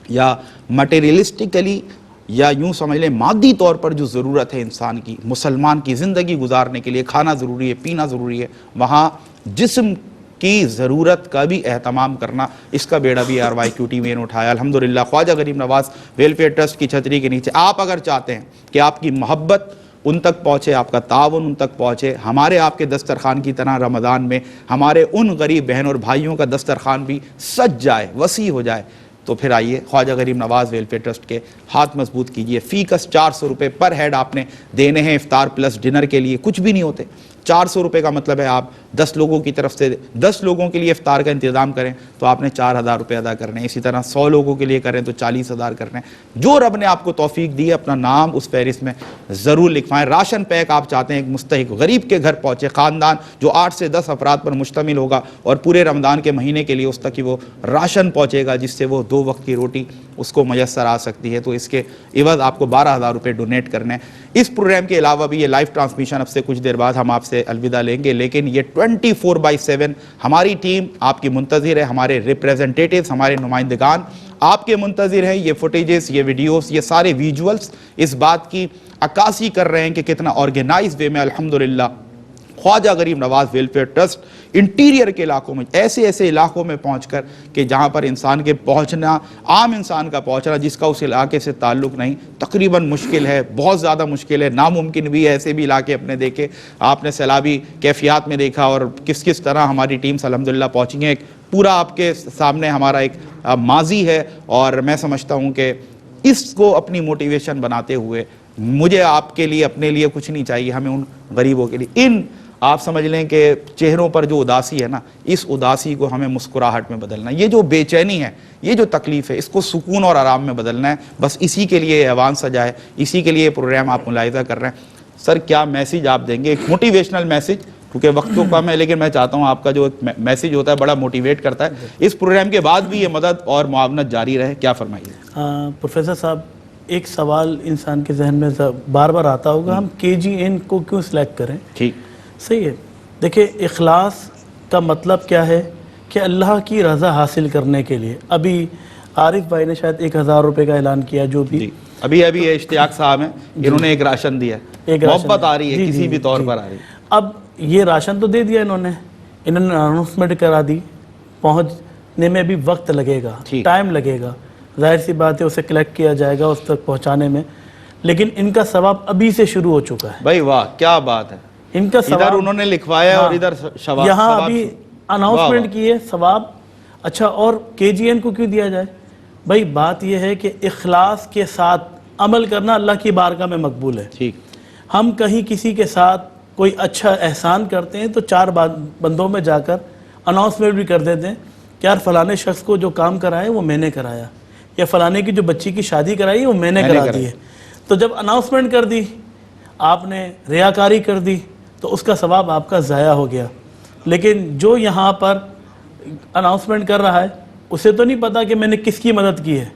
Speaker 1: یا مٹیریلسٹکلی یا یوں سمجھ لیں مادی طور پر جو ضرورت ہے انسان کی، مسلمان کی زندگی گزارنے کے لیے کھانا ضروری ہے، پینا ضروری ہے، وہاں جسم کی ضرورت کا بھی اہتمام کرنا، اس کا بیڑا بھی RYQTV نے اٹھایا الحمدللہ۔ خواجہ غریب نواز ویلفیئر ٹرسٹ کی چھتری کے نیچے آپ اگر چاہتے ہیں کہ آپ کی محبت ان تک پہنچے، آپ کا تعاون ان تک پہنچے، ہمارے آپ کے دسترخوان کی طرح رمضان میں ہمارے ان غریب بہن اور بھائیوں کا دسترخوان بھی سج جائے، وسیع ہو جائے، تو پھر آئیے خواجہ غریب نواز ویلفیئر ٹرسٹ کے ہاتھ مضبوط کیجئے۔ فی کس 400 روپے پر ہیڈ آپ نے دینے ہیں افطار پلس ڈنر کے لیے، کچھ بھی نہیں ہوتے۔ 400 روپے کا مطلب ہے آپ 10 لوگوں کی طرف سے 10 لوگوں کے لیے افطار کا انتظام کریں تو آپ نے 4000 روپے ادا کرنے ہیں، اسی طرح 100 لوگوں کے لیے کریں تو 40000 کرنے ہیں۔ جو رب نے آپ کو توفیق دی ہے اپنا نام اس فہرست میں ضرور لکھوائیں۔ راشن پیک آپ چاہتے ہیں ایک مستحق غریب کے گھر پہنچے، خاندان جو 8 سے 10 افراد پر مشتمل ہوگا اور پورے رمضان کے مہینے کے لیے اس تک ہی وہ راشن پہنچے گا جس سے وہ 2 وقت کی روٹی اس کو میسر آ سکتی ہے، تو اس کے عوض آپ کو 12000 روپے ڈونیٹ کرنے ہیں۔ اس پروگرام کے علاوہ بھی یہ لائیو ٹرانسمیشن اب سے کچھ دیر بعد ہم آپ سے الوداع لیں گے، لیکن یہ 24/7 ہماری ٹیم آپ کی منتظر ہے، ہمارے ریپریزنٹیٹیوز، ہمارے نمائندگان آپ کے منتظر ہیں۔ یہ فوٹیجز، یہ ویڈیوز، یہ سارے ویجولز اس بات کی عکاسی کر رہے ہیں کہ کتنا آرگنائز وے میں الحمدللہ خواجہ Gharib Nawaz welfare trust interior کے علاقوں میں، ایسے علاقوں میں پہنچ کر کہ جہاں پر انسان کے پہنچنا، عام انسان کا پہنچنا جس کا اس علاقے سے تعلق نہیں، تقریباً مشکل ہے، بہت زیادہ مشکل ہے، ناممکن بھی ہے۔ ایسے بھی علاقے اپنے دیکھے، آپ نے سیلابی کیفیات میں دیکھا اور کس طرح ہماری ٹیمز الحمدللہ پہنچی ہیں۔ ایک پورا آپ کے سامنے ہمارا ایک ماضی ہے، اور میں سمجھتا ہوں کہ اس کو اپنی موٹیویشن بناتے ہوئے مجھے آپ کے لیے اپنے لیے کچھ نہیں چاہیے، ہمیں ان غریبوں کے لیے، ان آپ سمجھ لیں کہ چہروں پر جو اداسی ہے نا، اس اداسی کو ہمیں مسکراہٹ میں بدلنا ہے۔ یہ جو بے چینی ہے، یہ جو تکلیف ہے، اس کو سکون اور آرام میں بدلنا ہے۔ بس اسی کے لیے ایوان سجا ہے، اسی کے لیے یہ پروگرام آپ ملاحظہ کر رہے ہیں۔ سر کیا میسیج آپ دیں گے؟ ایک موٹیویشنل میسیج، کیونکہ وقت تو کم ہے، لیکن میں چاہتا ہوں آپ کا جو میسیج ہوتا ہے بڑا موٹیویٹ کرتا ہے۔ اس پروگرام کے بعد بھی یہ مدد اور معاونت جاری رہے، کیا فرمائیے؟
Speaker 3: پروفیسر صاحب، ایک سوال انسان کے ذہن میں بار بار آتا ہوگا، ہم KGN کو کیوں سلیکٹ کریں؟
Speaker 1: ٹھیک،
Speaker 3: صحیح ہے۔ دیکھیں، اخلاص کا مطلب کیا ہے کہ اللہ کی رضا حاصل کرنے کے لیے، ابھی عارف بھائی نے شاید 1000 روپے کا اعلان کیا، جو بھی
Speaker 1: ابھی اشتیاق صاحب ہیں، انہوں نے ایک راشن دیا ہے، محبت آ رہی ہے کسی بھی طور پر آ رہی ہے۔ اب
Speaker 3: یہ راشن تو دے دیا انہوں نے اناؤنسمنٹ کرا دی، پہنچنے میں بھی وقت لگے گا، ٹائم لگے گا، ظاہر سی بات ہے، اسے کلیکٹ کیا جائے گا اس تک پہنچانے میں، لیکن ان کا ثواب ابھی سے شروع ہو چکا ہے۔
Speaker 1: بھائی واہ، کیا بات ہے!
Speaker 3: ان کا
Speaker 1: ادھر انہوں نے لکھوایا اور ادھر ثواب،
Speaker 3: یہاں ابھی اناؤنسمنٹ کی ہے، ثواب۔ اچھا، اور KGN کو کیوں دیا جائے؟ بھائی بات یہ ہے کہ اخلاص کے ساتھ عمل کرنا اللہ کی بارگاہ میں مقبول ہے۔
Speaker 1: ٹھیک،
Speaker 3: ہم کہیں کسی کے ساتھ کوئی اچھا احسان کرتے ہیں تو 4 بندوں میں جا کر اناؤنسمنٹ بھی کر دیتے ہیں کہ یار فلانے شخص کو جو کام کرائے وہ میں نے کرایا، یا فلانے کی جو بچی کی شادی کرائی وہ میں نے کرا دی ہے۔ تو جب اناؤنسمنٹ کر دی، آپ نے ریاکاری کر دی، تو اس کا ثواب آپ کا ضائع ہو گیا۔ لیکن جو یہاں پر اناؤنسمنٹ کر رہا ہے اسے تو نہیں پتا کہ میں نے کس کی مدد کی ہے،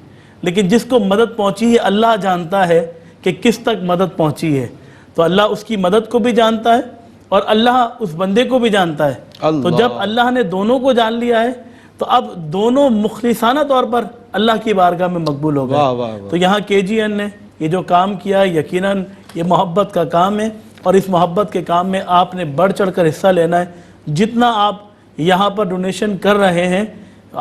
Speaker 3: لیکن جس کو مدد پہنچی ہے اللہ جانتا ہے کہ کس تک مدد پہنچی ہے، تو اللہ اس کی مدد کو بھی جانتا ہے اور اللہ اس بندے کو بھی جانتا ہے۔ تو جب اللہ نے دونوں کو جان لیا ہے تو اب دونوں مخلصانہ طور پر اللہ کی بارگاہ میں مقبول ہو گئے۔ تو یہاں KGN نے یہ جو کام کیا، یقیناً یہ محبت کا کام ہے، اور اس محبت کے کام میں آپ نے بڑھ چڑھ کر حصہ لینا ہے۔ جتنا آپ یہاں پر ڈونیشن کر رہے ہیں،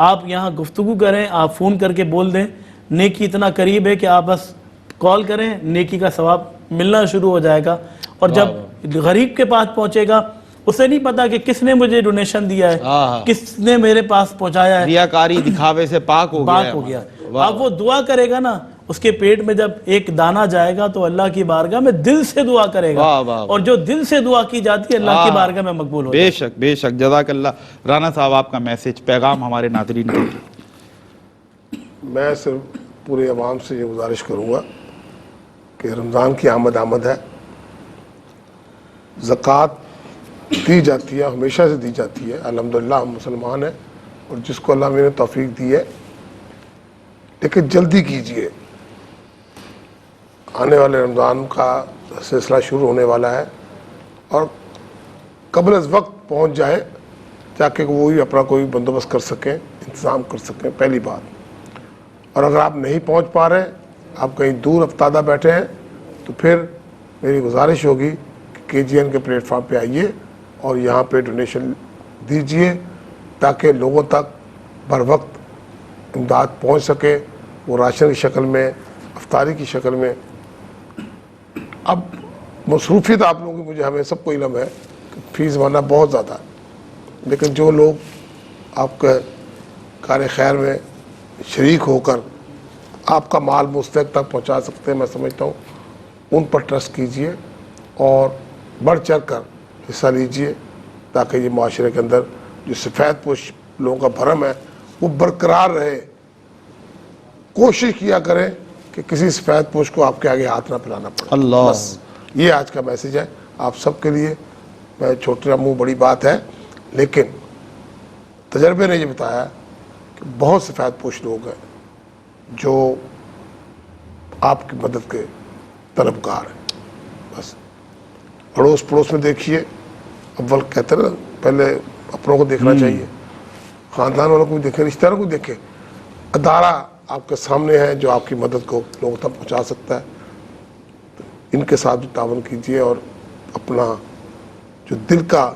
Speaker 3: آپ یہاں گفتگو کریں، آپ فون کر کے بول دیں، نیکی اتنا قریب ہے کہ آپ بس کال کریں، نیکی کا ثواب ملنا شروع ہو جائے گا۔ اور جب غریب کے پاس پہنچے گا، اسے نہیں پتا کہ کس نے مجھے ڈونیشن دیا ہے، کس نے میرے پاس پہنچایا ہے،
Speaker 1: ریاکاری دکھاوے سے پاک ہو گیا۔
Speaker 3: اب وہ دعا کرے گا نا، اس کے پیٹ میں جب ایک دانہ جائے گا تو اللہ کی بارگاہ میں دل سے دعا کرے گا، اور جو دل سے دعا کی جاتی ہے اللہ کی بارگاہ میں مقبول ہوتی ہے۔
Speaker 1: بے شک، بے شک، جزاک اللہ۔ رانا صاحب، آپ کا میسج، پیغام ہمارے ناظرین کے لیے۔
Speaker 4: میں صرف پورے عوام سے یہ گزارش کروں گا کہ رمضان کی آمد ہے، زکوٰۃ دی جاتی ہے، ہمیشہ سے دی جاتی ہے، الحمدللہ ہم مسلمان ہیں، اور جس کو اللہ نے توفیق دی ہے، لیکن جلدی کیجئے، آنے والے رمضان کا سلسلہ شروع ہونے والا ہے، اور قبل از وقت پہنچ جائے تاکہ وہی اپنا کوئی بندوبست کر سکیں، انتظام کر سکیں، پہلی بات۔ اور اگر آپ نہیں پہنچ پا رہے آپ کہیں دور افتادہ بیٹھے ہیں تو پھر میری گزارش ہوگی کہ KGN کے پلیٹ فارم پہ آئیے اور یہاں پہ ڈونیشن دیجئے تاکہ لوگوں تک بر وقت امداد پہنچ سکے، وہ راشن کی شکل میں، افطاری کی شکل میں۔ اب مصروفیت آپ لوگوں کی مجھے ہمیں سب کو علم ہے کہ فیس بھرنا بہت زیادہ ہے، لیکن جو لوگ آپ کے کار خیر میں شریک ہو کر آپ کا مال مستحق تک پہنچا سکتے ہیں، میں سمجھتا ہوں ان پر ٹرسٹ کیجئے اور بڑھ چڑھ کر حصہ لیجئے تاکہ یہ معاشرے کے اندر جو سفید پوش لوگوں کا بھرم ہے وہ برقرار رہے۔ کوشش کیا کریں کہ کسی سفید پوش کو آپ کے آگے ہاتھ نہ پھیلانا پڑے۔
Speaker 1: اللہ،
Speaker 4: بس یہ آج کا میسیج ہے آپ سب کے لیے۔ میں چھوٹا منہ بڑی بات ہے، لیکن تجربے نے یہ بتایا کہ بہت سفید پوش لوگ ہیں جو آپ کی مدد کے طلبگار ہیں۔ بس اڑوس پڑوس میں دیکھیے، اول کہتے ہیں نا پہلے اپنوں کو دیکھنا چاہیے، خاندان والوں کو بھی دیکھیں، رشتہ داروں کو دیکھیں۔ ادارہ آپ کے سامنے ہے جو آپ کی مدد کو لوگوں تک پہنچا سکتا ہے، تو ان کے ساتھ بھی تعاون کیجیے اور اپنا جو دل کا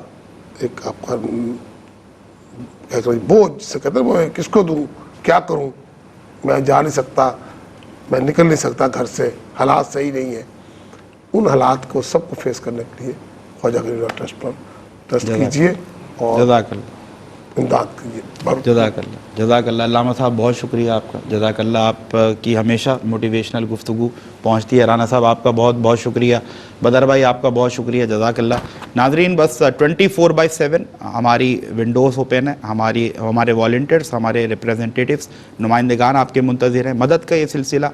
Speaker 4: ایک آپ کا بوجھ جسے کہتے ہیں میں کس کو دوں، کیا کروں، میں جا نہیں سکتا، میں نکل نہیں سکتا گھر سے، حالات صحیح نہیں ہیں، ان حالات کو سب کو فیس کرنے کے لیے خواجہ غریب نواز ٹرسٹ پر ٹرسٹ کیجیے اور
Speaker 1: جزاک اللہ،
Speaker 4: امداد کیجیے۔
Speaker 1: جزاک اللہ، جزاک اللہ علامہ صاحب، بہت شکریہ آپ کا، جزاک اللہ۔ آپ کی ہمیشہ موٹیویشنل گفتگو پہنچتی ہے۔ رانا صاحب آپ کا بہت بہت شکریہ، بدر بھائی آپ کا بہت شکریہ، جزاک اللہ۔ ناظرین بس 24/7 ہماری ونڈوز اوپن ہے، ہمارے والنٹیئرس، ہمارے ریپریزنٹیٹیوز، نمائندگان آپ کے منتظر ہیں۔ مدد کا یہ سلسلہ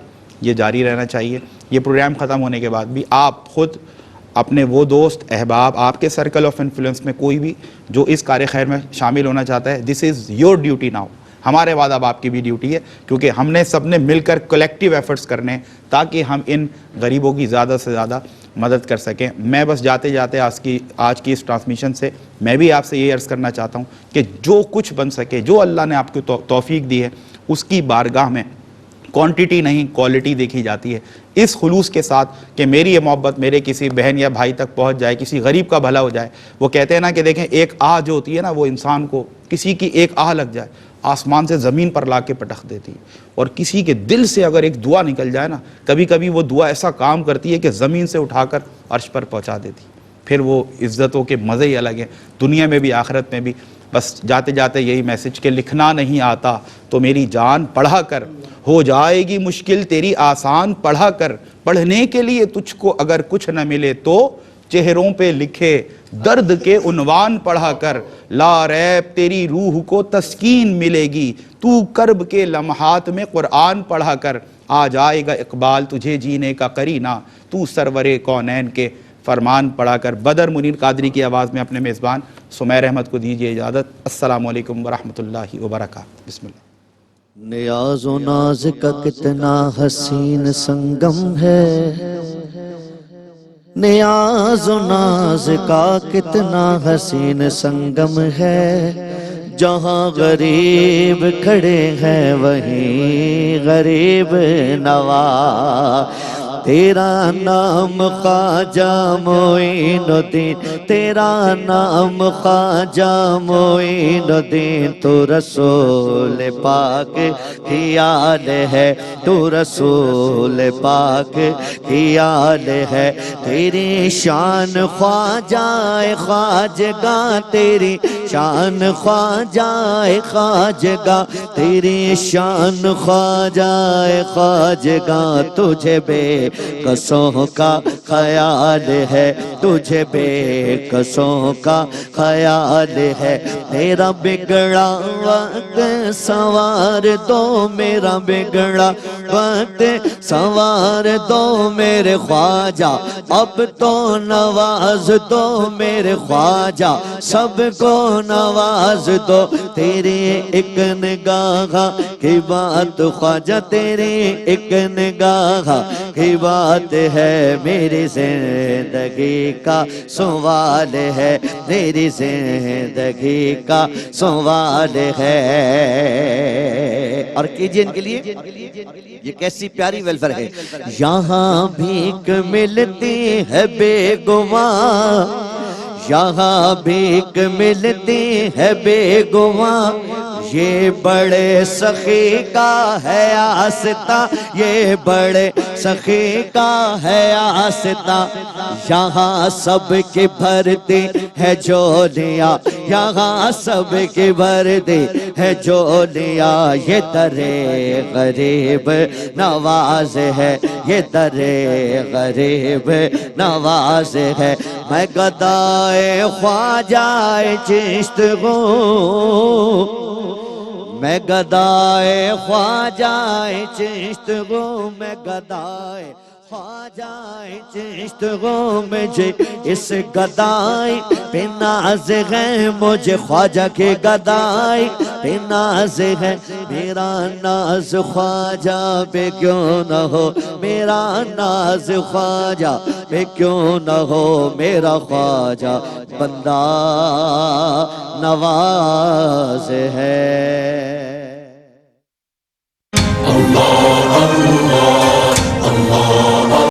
Speaker 1: یہ جاری رہنا چاہیے۔ یہ پروگرام ختم ہونے کے بعد بھی آپ خود اپنے وہ دوست احباب، آپ کے سرکل آف انفلوئنس میں کوئی بھی جو اس کار خیر میں شامل ہونا چاہتا ہے، دس از یور ڈیوٹی ناؤ۔ ہمارے بعد اب آپ کی بھی ڈیوٹی ہے، کیونکہ ہم نے سب نے مل کر کلیکٹیو ایفرٹس کرنے ہیں تاکہ ہم ان غریبوں کی زیادہ سے زیادہ مدد کر سکیں۔ میں بس جاتے جاتے آج کی اس ٹرانسمیشن سے میں بھی آپ سے یہ عرض کرنا چاہتا ہوں کہ جو کچھ بن سکے، جو اللہ نے آپ کو توفیق دی ہے، اس کی بارگاہ میں کوانٹیٹی نہیں کوالٹی دیکھی جاتی ہے، اس خلوص کے ساتھ کہ میری یہ محبت میرے کسی بہن یا بھائی تک پہنچ جائے، کسی غریب کا بھلا ہو جائے۔ وہ کہتے ہیں نا کہ دیکھیں ایک آہ جو ہوتی ہے نا، وہ انسان کو کسی کی ایک آہ لگ جائے آسمان سے زمین پر لا کے پٹخ دیتی ہے، اور کسی کے دل سے اگر ایک دعا نکل جائے نا، کبھی کبھی وہ دعا ایسا کام کرتی ہے کہ زمین سے اٹھا کر عرش پر پہنچا دیتی ہے۔ پھر وہ عزتوں کے مزے ہی الگ ہیں، دنیا میں بھی آخرت میں بھی۔ بس جاتے جاتے یہی میسج کہ لکھنا نہیں آتا تو میری جان پڑھا کر، ہو جائے گی مشکل تیری آسان پڑھا کر، پڑھنے کے لیے تجھ کو اگر کچھ نہ ملے تو چہروں پہ لکھے درد کے عنوان پڑھا کر، لا ریب تیری روح کو تسکین ملے گی، تو کرب کے لمحات میں قرآن پڑھا کر، آ جائے گا اقبال تجھے جینے کا قرینہ، تو سرور کونین کے فرمان پڑھا کر۔ بدر منیر قادری کی آواز میں اپنے میزبان سمیر احمد کو دیجیے اجازت۔ السلام علیکم ورحمۃ اللہ وبرکاتہ۔ بسم اللہ۔
Speaker 2: نیاز و ناز کا کتنا حسین سنگم ہے، نیاز و ناز کا کتنا حسین سنگم ہے، جہاں غریب کھڑے ہیں وہیں غریب نواز، تیرا نام خواجہ معین الدین، تیرا نام خواجہ معین الدین، تو رسول پاک کی آل ہے، تو رسول پاک کی آل ہے، تیری شان خواجہ خواجگاہ، تیری شان خواجہ خواجگاہ، تیری شان خواجہ خواجگاہ، تجھے بے قصوں کا خیال ہے، تجھے بے قصوں کا خیال ہے، میرا بگڑا وقت سنوار دو، میرا بگڑا وقت سنوار دو میرے خواجہ، اب تو نواز دو میرے خواجہ، سب کو نواز دو، تیری ایک نگاہ کی بات خواجہ، تیری ایک نگاہ کی بات ہے، میری میری زندگی کا سوال ہے، میری زندگی کا سوال ہے۔ اور کیجئے ان کے لیے، یہ کیسی پیاری ویلفر ہے۔ یہاں بھیک ملتی ہے بے گواہ، یہاں بھیک ملتی ہے بے گواہ، یہ بڑے سخی کا ہے آستہ، یہ بڑے سخی کا ہے آستہ۔ یہاں سب کی بھرتی ہے جولیاں، یہاں سب کی بھرتی ہے جولیاں، یہ در غریب نواز ہے، یہ در غریب نواز ہے۔ میں گدائے خواجہ چشت ہوں، میں گدائے خواجہ چشت ہوں، میں گدائے خواجہ چشت ہوں، مجھے اس گدائی پہ ناز ہے، مجھے خواجہ کے گدائی پہ ناز ہے۔ میرا ناز خواجہ پہ کیوں نہ ہو، میرا ناز خواجہ پہ کیوں نہ ہو، میرا خواجہ بندہ نواز ہے۔
Speaker 5: اللہ اللہ اللہ